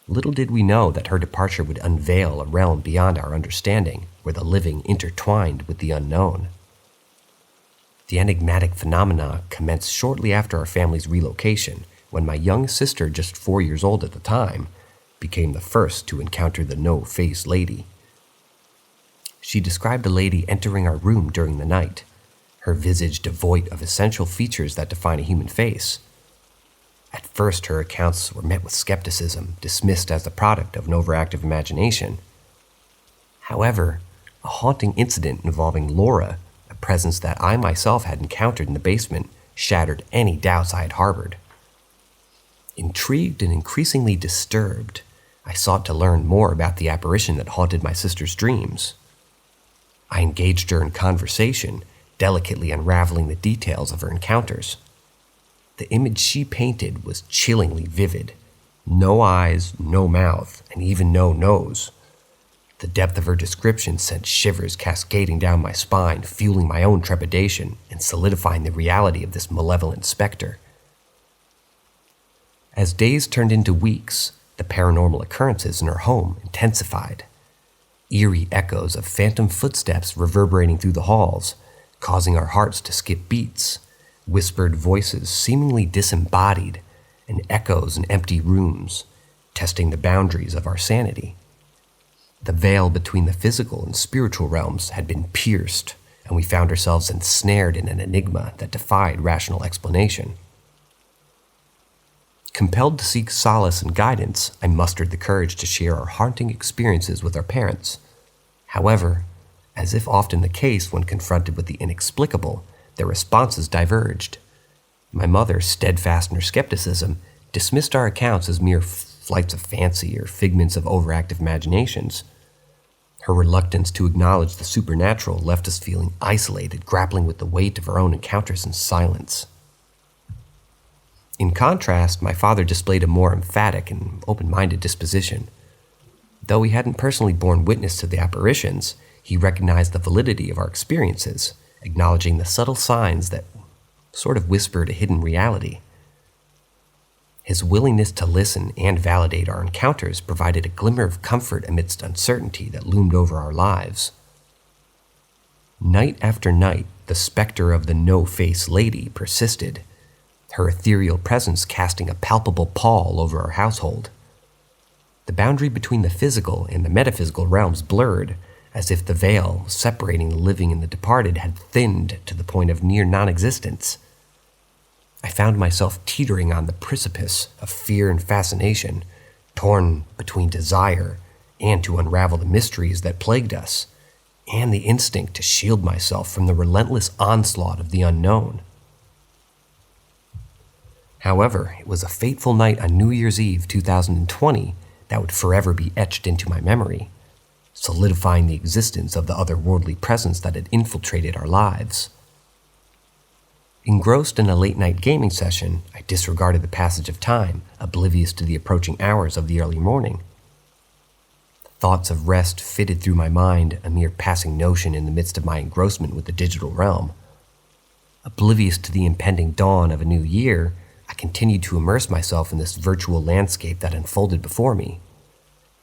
Little did we know that her departure would unveil a realm beyond our understanding, where the living intertwined with the unknown. The enigmatic phenomena commenced shortly after our family's relocation, when my young sister, just 4 years old at the time, became the first to encounter the no-face lady. She described a lady entering our room during the night, her visage devoid of essential features that define a human face. At first, her accounts were met with skepticism, dismissed as the product of an overactive imagination. However, a haunting incident involving Laura, a presence that I myself had encountered in the basement, shattered any doubts I had harbored. Intrigued and increasingly disturbed, I sought to learn more about the apparition that haunted my sister's dreams. I engaged her in conversation, delicately unraveling the details of her encounters. The image she painted was chillingly vivid. No eyes, no mouth, and even no nose. The depth of her description sent shivers cascading down my spine, fueling my own trepidation and solidifying the reality of this malevolent specter. As days turned into weeks, the paranormal occurrences in her home intensified. Eerie echoes of phantom footsteps reverberating through the halls, causing our hearts to skip beats, whispered voices seemingly disembodied, and echoes in empty rooms, testing the boundaries of our sanity. The veil between the physical and spiritual realms had been pierced, and we found ourselves ensnared in an enigma that defied rational explanation. Compelled to seek solace and guidance, I mustered the courage to share our haunting experiences with our parents. However, as if often the case when confronted with the inexplicable, their responses diverged. My mother, steadfast in her skepticism, dismissed our accounts as mere flights of fancy or figments of overactive imaginations. Her reluctance to acknowledge the supernatural left us feeling isolated, grappling with the weight of our own encounters in silence. In contrast, my father displayed a more emphatic and open-minded disposition. Though he hadn't personally borne witness to the apparitions, he recognized the validity of our experiences, acknowledging the subtle signs that sort of whispered a hidden reality. His willingness to listen and validate our encounters provided a glimmer of comfort amidst uncertainty that loomed over our lives. Night after night, the specter of the no-face lady persisted, her ethereal presence casting a palpable pall over our household. The boundary between the physical and the metaphysical realms blurred, as if the veil separating the living and the departed had thinned to the point of near non-existence. I found myself teetering on the precipice of fear and fascination, torn between desire and to unravel the mysteries that plagued us, and the instinct to shield myself from the relentless onslaught of the unknown. However, it was a fateful night on New Year's Eve 2020 that would forever be etched into my memory, solidifying the existence of the otherworldly presence that had infiltrated our lives. Engrossed in a late-night gaming session, I disregarded the passage of time, oblivious to the approaching hours of the early morning. Thoughts of rest fitted through my mind, a mere passing notion in the midst of my engrossment with the digital realm. Oblivious to the impending dawn of a new year, I continued to immerse myself in this virtual landscape that unfolded before me.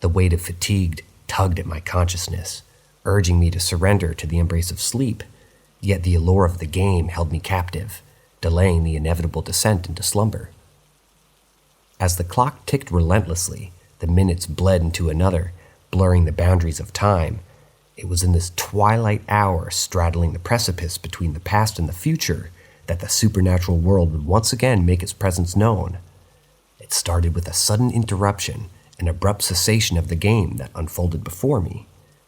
The weight of fatigue tugged at my consciousness, urging me to surrender to the embrace of sleep, yet the allure of the game held me captive, delaying the inevitable descent into slumber. As the clock ticked relentlessly, the minutes bled into another, blurring the boundaries of time. It was in this twilight hour straddling the precipice between the past and the future that the supernatural world would once again make its presence known. It started with a sudden interruption, an abrupt cessation of the game that unfolded before me.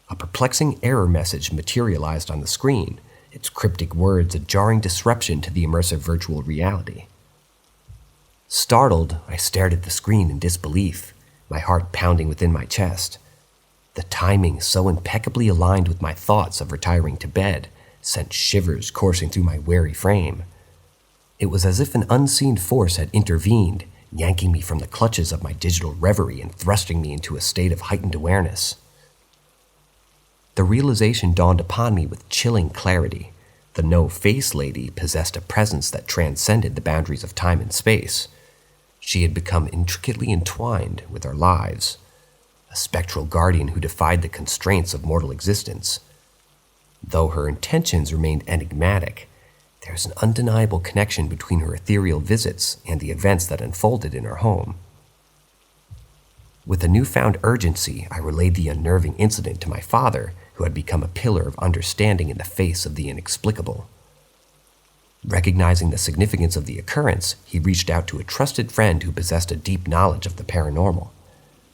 A perplexing error message materialized on the screen, its cryptic words a jarring disruption to the immersive virtual reality. Startled, I stared at the screen in disbelief, my heart pounding within my chest. The timing, so impeccably aligned with my thoughts of retiring to bed, sent shivers coursing through my weary frame. It was as if an unseen force had intervened, yanking me from the clutches of my digital reverie and thrusting me into a state of heightened awareness. The realization dawned upon me with chilling clarity. The no-face lady possessed a presence that transcended the boundaries of time and space. She had become intricately entwined with our lives, a spectral guardian who defied the constraints of mortal existence. Though her intentions remained enigmatic, there is an undeniable connection between her ethereal visits and the events that unfolded in our home. With a newfound urgency, I relayed the unnerving incident to my father, who had become a pillar of understanding in the face of the inexplicable. Recognizing the significance of the occurrence, he reached out to a trusted friend who possessed a deep knowledge of the paranormal.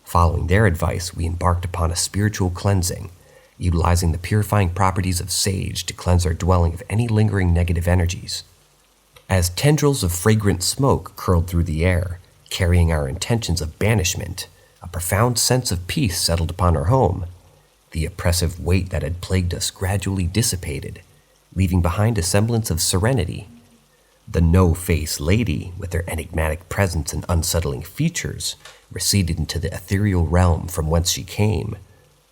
Following their advice, we embarked upon a spiritual cleansing, utilizing the purifying properties of sage to cleanse our dwelling of any lingering negative energies. As tendrils of fragrant smoke curled through the air, carrying our intentions of banishment, a profound sense of peace settled upon our home. The oppressive weight that had plagued us gradually dissipated, leaving behind a semblance of serenity. The no-face lady, with her enigmatic presence and unsettling features, receded into the ethereal realm from whence she came,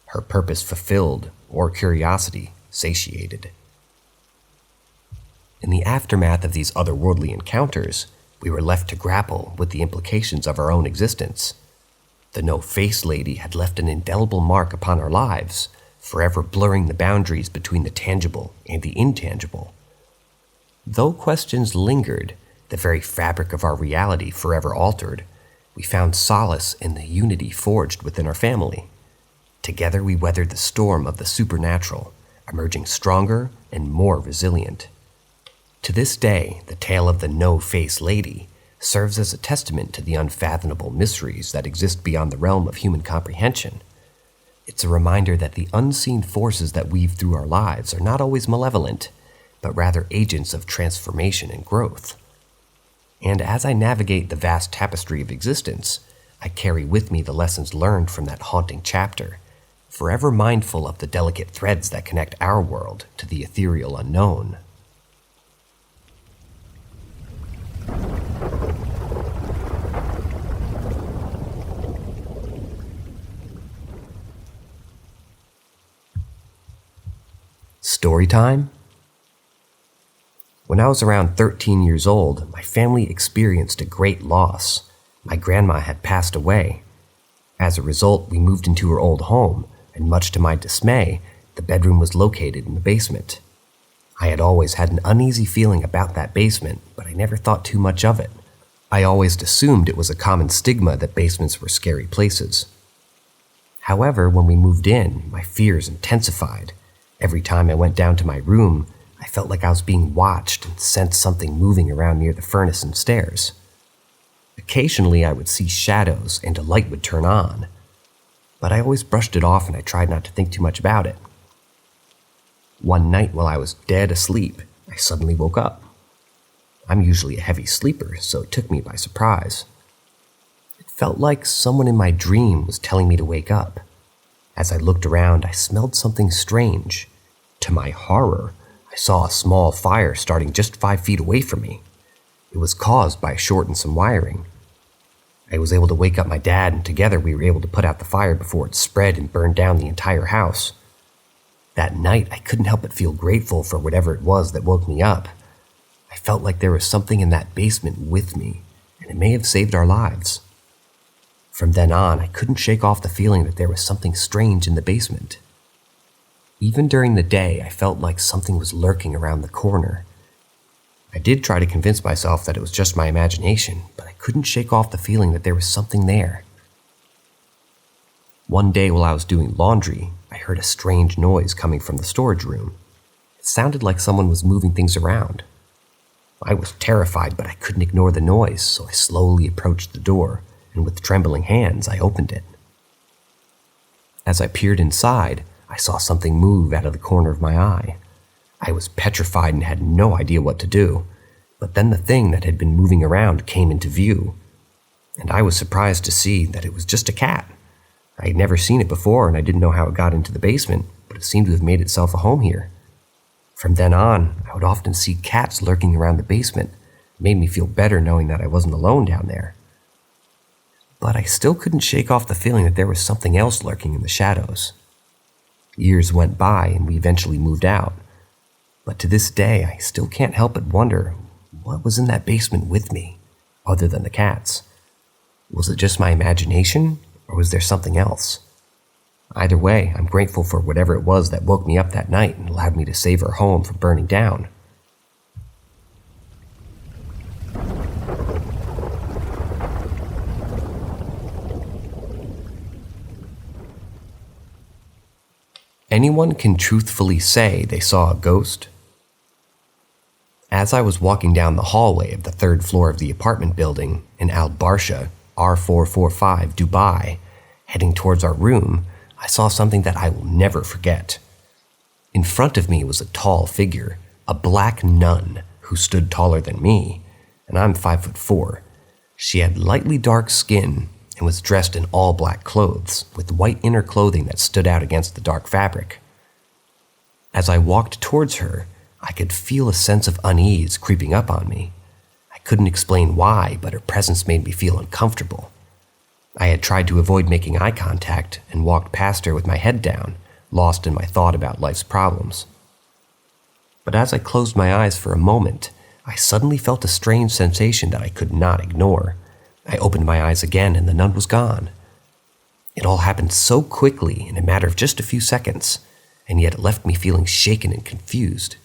her purpose fulfilled or curiosity satiated. In the aftermath of these otherworldly encounters, we were left to grapple with the implications of our own existence. The no-face lady had left an indelible mark upon our lives, forever blurring the boundaries between the tangible and the intangible. Though questions lingered, the very fabric of our reality forever altered, we found solace in the unity forged within our family. Together we weathered the storm of the supernatural, emerging stronger and more resilient. To this day, the tale of the no-face lady serves as a testament to the unfathomable mysteries that exist beyond the realm of human comprehension. It's a reminder that the unseen forces that weave through our lives are not always malevolent, but rather agents of transformation and growth. And as I navigate the vast tapestry of existence, I carry with me the lessons learned from that haunting chapter, forever mindful of the delicate threads that connect our world to the ethereal unknown. Story time? When I was around 13 years old, my family experienced a great loss. My grandma had passed away. As a result, we moved into her old home, and much to my dismay, the bedroom was located in the basement. I had always had an uneasy feeling about that basement, but I never thought too much of it. I always assumed it was a common stigma that basements were scary places. However, when we moved in, my fears intensified. Every time I went down to my room, I felt like I was being watched and sensed something moving around near the furnace and stairs. Occasionally, I would see shadows and a light would turn on, but I always brushed it off and I tried not to think too much about it. One night while I was dead asleep, I suddenly woke up. I'm usually a heavy sleeper, so it took me by surprise. It felt like someone in my dream was telling me to wake up. As I looked around, I smelled something strange. To my horror, I saw a small fire starting just 5 feet away from me. It was caused by a short in some wiring. I was able to wake up my dad, and together we were able to put out the fire before it spread and burned down the entire house. That night, I couldn't help but feel grateful for whatever it was that woke me up. I felt like there was something in that basement with me, and it may have saved our lives. From then on, I couldn't shake off the feeling that there was something strange in the basement. Even during the day, I felt like something was lurking around the corner. I did try to convince myself that it was just my imagination, but I couldn't shake off the feeling that there was something there. One day while I was doing laundry, I heard a strange noise coming from the storage room. It sounded like someone was moving things around. I was terrified, but I couldn't ignore the noise, so I slowly approached the door, and with trembling hands, I opened it. As I peered inside, I saw something move out of the corner of my eye. I was petrified and had no idea what to do, but then the thing that had been moving around came into view, and I was surprised to see that it was just a cat. I had never seen it before, and I didn't know how it got into the basement, but it seemed to have made itself a home here. From then on, I would often see cats lurking around the basement. It made me feel better knowing that I wasn't alone down there. But I still couldn't shake off the feeling that there was something else lurking in the shadows. Years went by, and we eventually moved out. But to this day, I still can't help but wonder what was in that basement with me, other than the cats. Was it just my imagination, or was there something else? Either way, I'm grateful for whatever it was that woke me up that night and allowed me to save our home from burning down. Anyone can truthfully say they saw a ghost? As I was walking down the hallway of the third floor of the apartment building in Al Barsha, R445, Dubai, heading towards our room, I saw something that I will never forget. In front of me was a tall figure, a black nun who stood taller than me, and I'm 5'4". She had lightly dark skin and was dressed in all black clothes, with white inner clothing that stood out against the dark fabric. As I walked towards her, I could feel a sense of unease creeping up on me. I couldn't explain why, but her presence made me feel uncomfortable. I had tried to avoid making eye contact and walked past her with my head down, lost in my thought about life's problems. But as I closed my eyes for a moment, I suddenly felt a strange sensation that I could not ignore. I opened my eyes again and the nun was gone. It all happened so quickly in a matter of just a few seconds, and yet it left me feeling shaken and confused.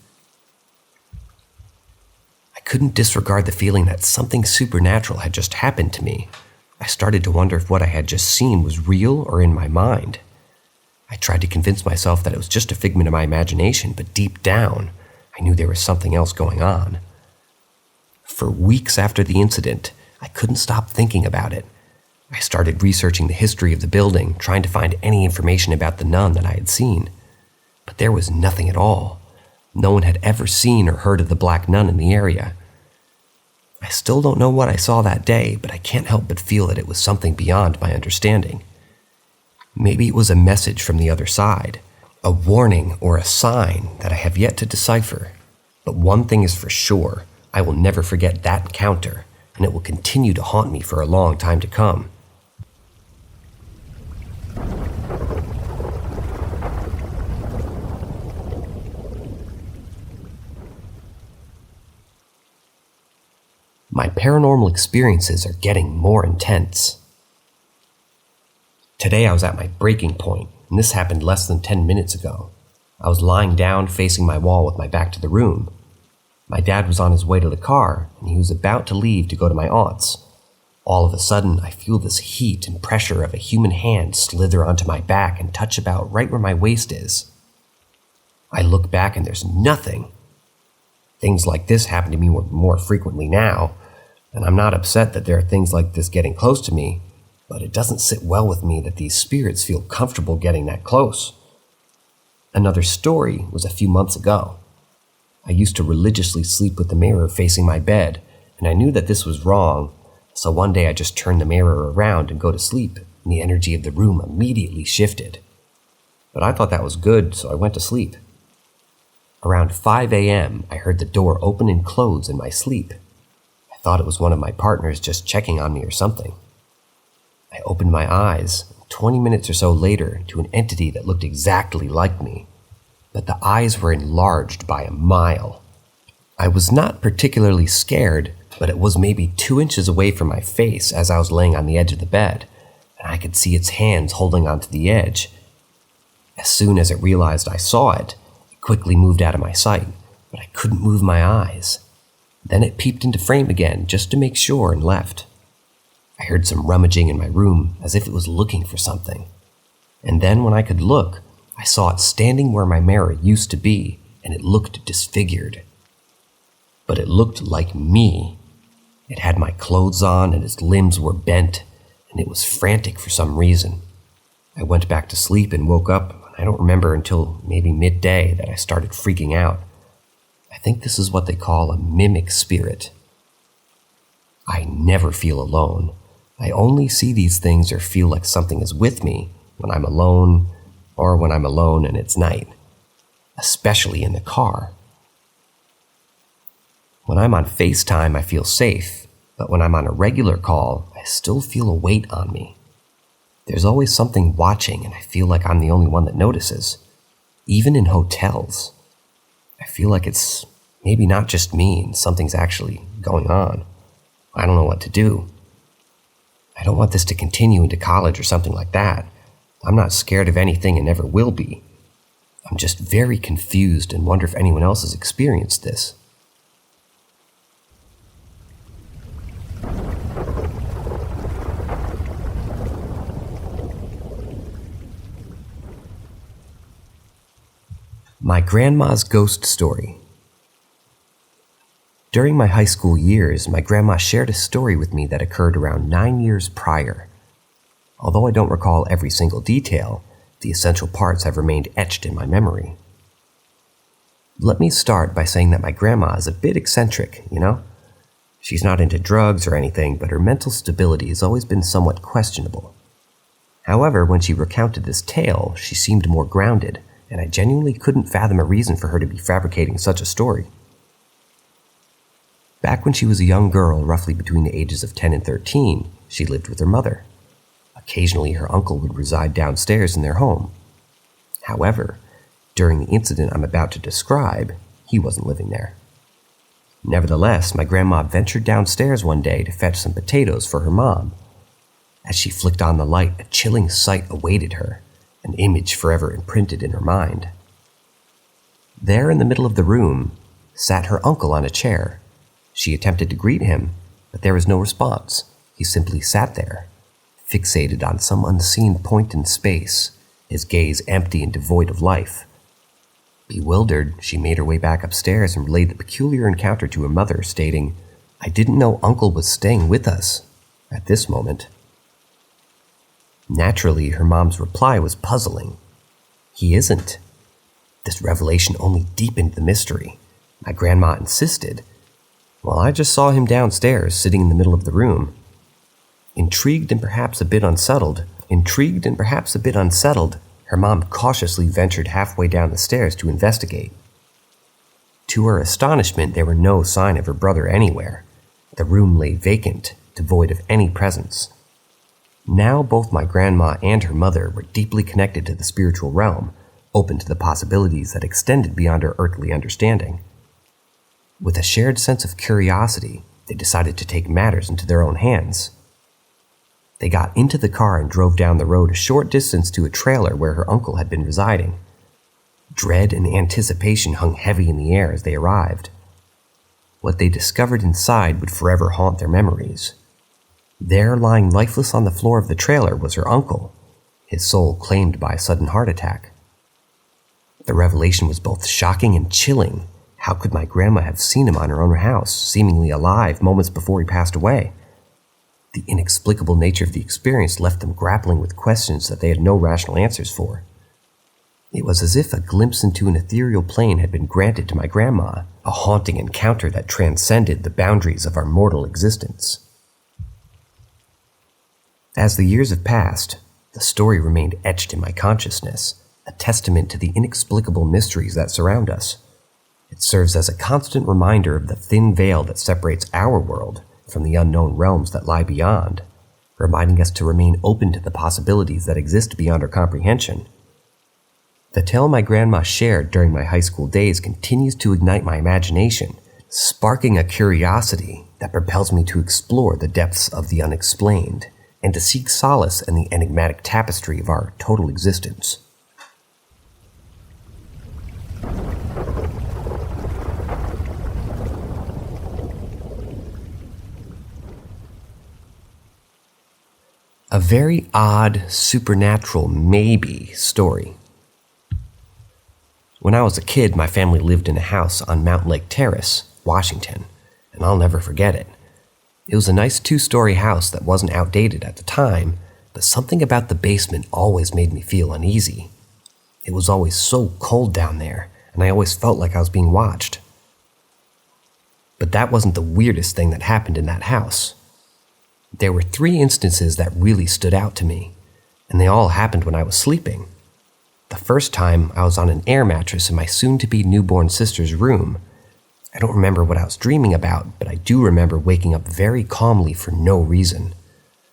I couldn't disregard the feeling that something supernatural had just happened to me. I started to wonder if what I had just seen was real or in my mind. I tried to convince myself that it was just a figment of my imagination, but deep down, I knew there was something else going on. For weeks after the incident, I couldn't stop thinking about it. I started researching the history of the building, trying to find any information about the nun that I had seen. But there was nothing at all. No one had ever seen or heard of the black nun in the area. I still don't know what I saw that day, but I can't help but feel that it was something beyond my understanding. Maybe it was a message from the other side, a warning or a sign that I have yet to decipher. But one thing is for sure, I will never forget that encounter, and it will continue to haunt me for a long time to come. My paranormal experiences are getting more intense. Today I was at my breaking point, and this happened less than 10 minutes ago. I was lying down facing my wall with my back to the room. My dad was on his way to the car, and he was about to leave to go to my aunt's. All of a sudden, I feel this heat and pressure of a human hand slither onto my back and touch about right where my waist is. I look back and there's nothing. Things like this happen to me more frequently now, and I'm not upset that there are things like this getting close to me, but it doesn't sit well with me that these spirits feel comfortable getting that close. Another story was a few months ago. I used to religiously sleep with the mirror facing my bed, and I knew that this was wrong, so one day I just turned the mirror around and go to sleep, and the energy of the room immediately shifted. But I thought that was good, so I went to sleep. Around 5 a.m., I heard the door open and close in my sleep. I thought it was one of my partners just checking on me or something. I opened my eyes, 20 minutes or so later, to an entity that looked exactly like me, but the eyes were enlarged by a mile. I was not particularly scared, but it was maybe 2 inches away from my face as I was laying on the edge of the bed, and I could see its hands holding onto the edge. As soon as it realized I saw it, it quickly moved out of my sight, but I couldn't move my eyes. Then it peeped into frame again just to make sure and left. I heard some rummaging in my room as if it was looking for something. And then when I could look, I saw it standing where my mirror used to be, and it looked disfigured. But it looked like me. It had my clothes on, and its limbs were bent, and it was frantic for some reason. I went back to sleep and woke up, and I don't remember until maybe midday that I started freaking out. I think this is what they call a mimic spirit. I never feel alone. I only see these things or feel like something is with me when I'm alone, or when I'm alone and it's night, especially in the car. When I'm on FaceTime, I feel safe, but when I'm on a regular call, I still feel a weight on me. There's always something watching, and I feel like I'm the only one that notices, even in hotels. I feel like it's maybe not just me and something's actually going on. I don't know what to do. I don't want this to continue into college or something like that. I'm not scared of anything and never will be. I'm just very confused and wonder if anyone else has experienced this. My grandma's ghost story. During my high school years, my grandma shared a story with me that occurred around 9 years prior. Although I don't recall every single detail, the essential parts have remained etched in my memory. Let me start by saying that my grandma is a bit eccentric, you know? She's not into drugs or anything, but her mental stability has always been somewhat questionable. However, when she recounted this tale, she seemed more grounded, and I genuinely couldn't fathom a reason for her to be fabricating such a story. Back when she was a young girl, roughly between the ages of 10 and 13, she lived with her mother. Occasionally, her uncle would reside downstairs in their home. However, during the incident I'm about to describe, he wasn't living there. Nevertheless, my grandma ventured downstairs one day to fetch some potatoes for her mom. As she flicked on the light, a chilling sight awaited her, an image forever imprinted in her mind. There in the middle of the room sat her uncle on a chair. She attempted to greet him, but there was no response. He simply sat there, fixated on some unseen point in space, his gaze empty and devoid of life. Bewildered, she made her way back upstairs and relayed the peculiar encounter to her mother, stating, "I didn't know Uncle was staying with us at this moment." Naturally, her mom's reply was puzzling. "He isn't." This revelation only deepened the mystery. My grandma insisted, "Well, I just saw him downstairs, sitting in the middle of the room." Intrigued and perhaps a bit unsettled, her mom cautiously ventured halfway down the stairs to investigate. To her astonishment, there were no sign of her brother anywhere. The room lay vacant, devoid of any presence. Now both my grandma and her mother were deeply connected to the spiritual realm, open to the possibilities that extended beyond our earthly understanding. With a shared sense of curiosity, they decided to take matters into their own hands. They got into the car and drove down the road a short distance to a trailer where her uncle had been residing. Dread and anticipation hung heavy in the air as they arrived. What they discovered inside would forever haunt their memories. There, lying lifeless on the floor of the trailer, was her uncle, his soul claimed by a sudden heart attack. The revelation was both shocking and chilling. How could my grandma have seen him on her own house, seemingly alive, moments before he passed away? The inexplicable nature of the experience left them grappling with questions that they had no rational answers for. It was as if a glimpse into an ethereal plane had been granted to my grandma, a haunting encounter that transcended the boundaries of our mortal existence. As the years have passed, the story remained etched in my consciousness, a testament to the inexplicable mysteries that surround us. It serves as a constant reminder of the thin veil that separates our world from the unknown realms that lie beyond, reminding us to remain open to the possibilities that exist beyond our comprehension. The tale my grandma shared during my high school days continues to ignite my imagination, sparking a curiosity that propels me to explore the depths of the unexplained and to seek solace in the enigmatic tapestry of our total existence. A very odd, supernatural, maybe story. When I was a kid, my family lived in a house on Mountain Lake Terrace, Washington, and I'll never forget it. It was a nice 2-story house that wasn't outdated at the time, but something about the basement always made me feel uneasy. It was always so cold down there, and I always felt like I was being watched. But that wasn't the weirdest thing that happened in that house. There were 3 instances that really stood out to me, and they all happened when I was sleeping. The first time, I was on an air mattress in my soon-to-be newborn sister's room. I don't remember what I was dreaming about, but I do remember waking up very calmly for no reason.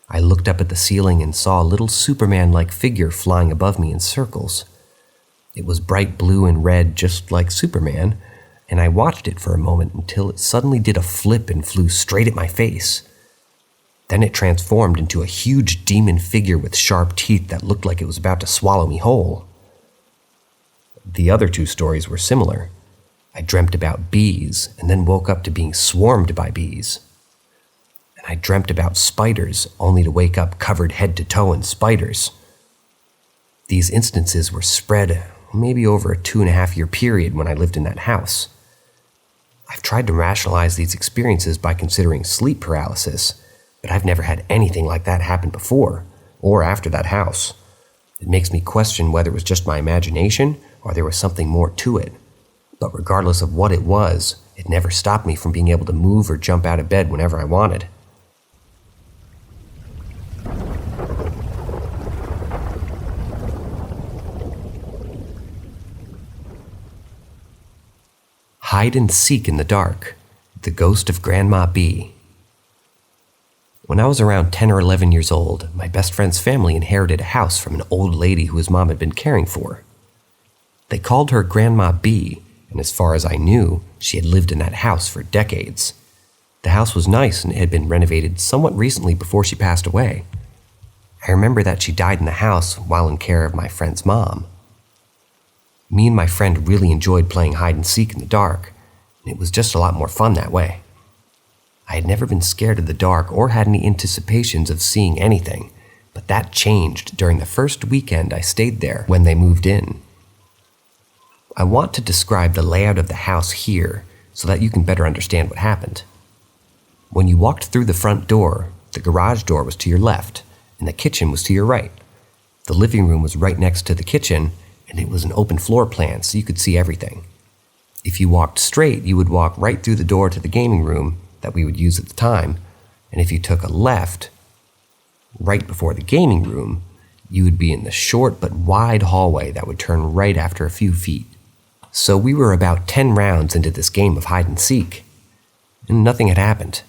I looked up at the ceiling and saw a little Superman-like figure flying above me in circles. It was bright blue and red, just like Superman, and I watched it for a moment until it suddenly did a flip and flew straight at my face. Then it transformed into a huge demon figure with sharp teeth that looked like it was about to swallow me whole. The other two stories were similar. I dreamt about bees and then woke up to being swarmed by bees. And I dreamt about spiders only to wake up covered head to toe in spiders. These instances were spread maybe over a 2.5-year period when I lived in that house. I've tried to rationalize these experiences by considering sleep paralysis, but I've never had anything like that happen before or after that house. It makes me question whether it was just my imagination or there was something more to it. But regardless of what it was, it never stopped me from being able to move or jump out of bed whenever I wanted. Hide and seek in the dark. The ghost of Grandma B. When I was around 10 or 11 years old, my best friend's family inherited a house from an old lady who his mom had been caring for. They called her Grandma B, and as far as I knew, she had lived in that house for decades. The house was nice and it had been renovated somewhat recently before she passed away. I remember that she died in the house while in care of my friend's mom. Me and my friend really enjoyed playing hide and seek in the dark, and it was just a lot more fun that way. I had never been scared of the dark or had any anticipations of seeing anything, but that changed during the first weekend I stayed there when they moved in. I want to describe the layout of the house here so that you can better understand what happened. When you walked through the front door, the garage door was to your left, and the kitchen was to your right. The living room was right next to the kitchen, and it was an open floor plan so you could see everything. If you walked straight, you would walk right through the door to the gaming room that we would use at the time, and if you took a left, right before the gaming room, you would be in the short but wide hallway that would turn right after a few feet. So we were about 10 rounds into this game of hide and seek, and nothing had happened.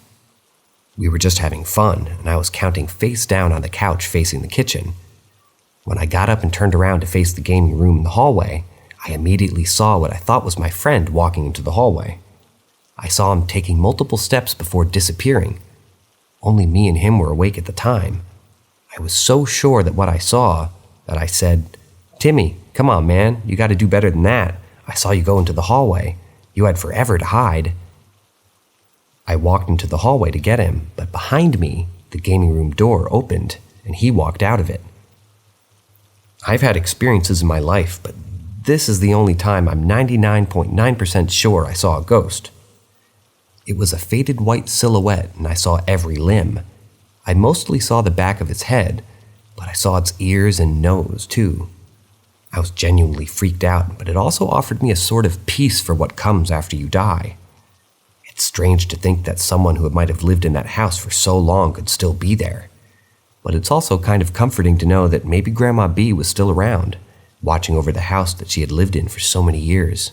We were just having fun, and I was counting face down on the couch facing the kitchen. When I got up and turned around to face the gaming room in the hallway, I immediately saw what I thought was my friend walking into the hallway. I saw him taking multiple steps before disappearing. Only me and him were awake at the time. I was so sure that what I saw that I said, "Timmy, come on, man, you got to do better than that. I saw you go into the hallway. You had forever to hide." I walked into the hallway to get him, but behind me, the gaming room door opened, and he walked out of it. I've had experiences in my life, but this is the only time I'm 99.9% sure I saw a ghost. It was a faded white silhouette, and I saw every limb. I mostly saw the back of its head, but I saw its ears and nose, too. I was genuinely freaked out, but it also offered me a sort of peace for what comes after you die. It's strange to think that someone who might have lived in that house for so long could still be there. But it's also kind of comforting to know that maybe Grandma B was still around, watching over the house that she had lived in for so many years.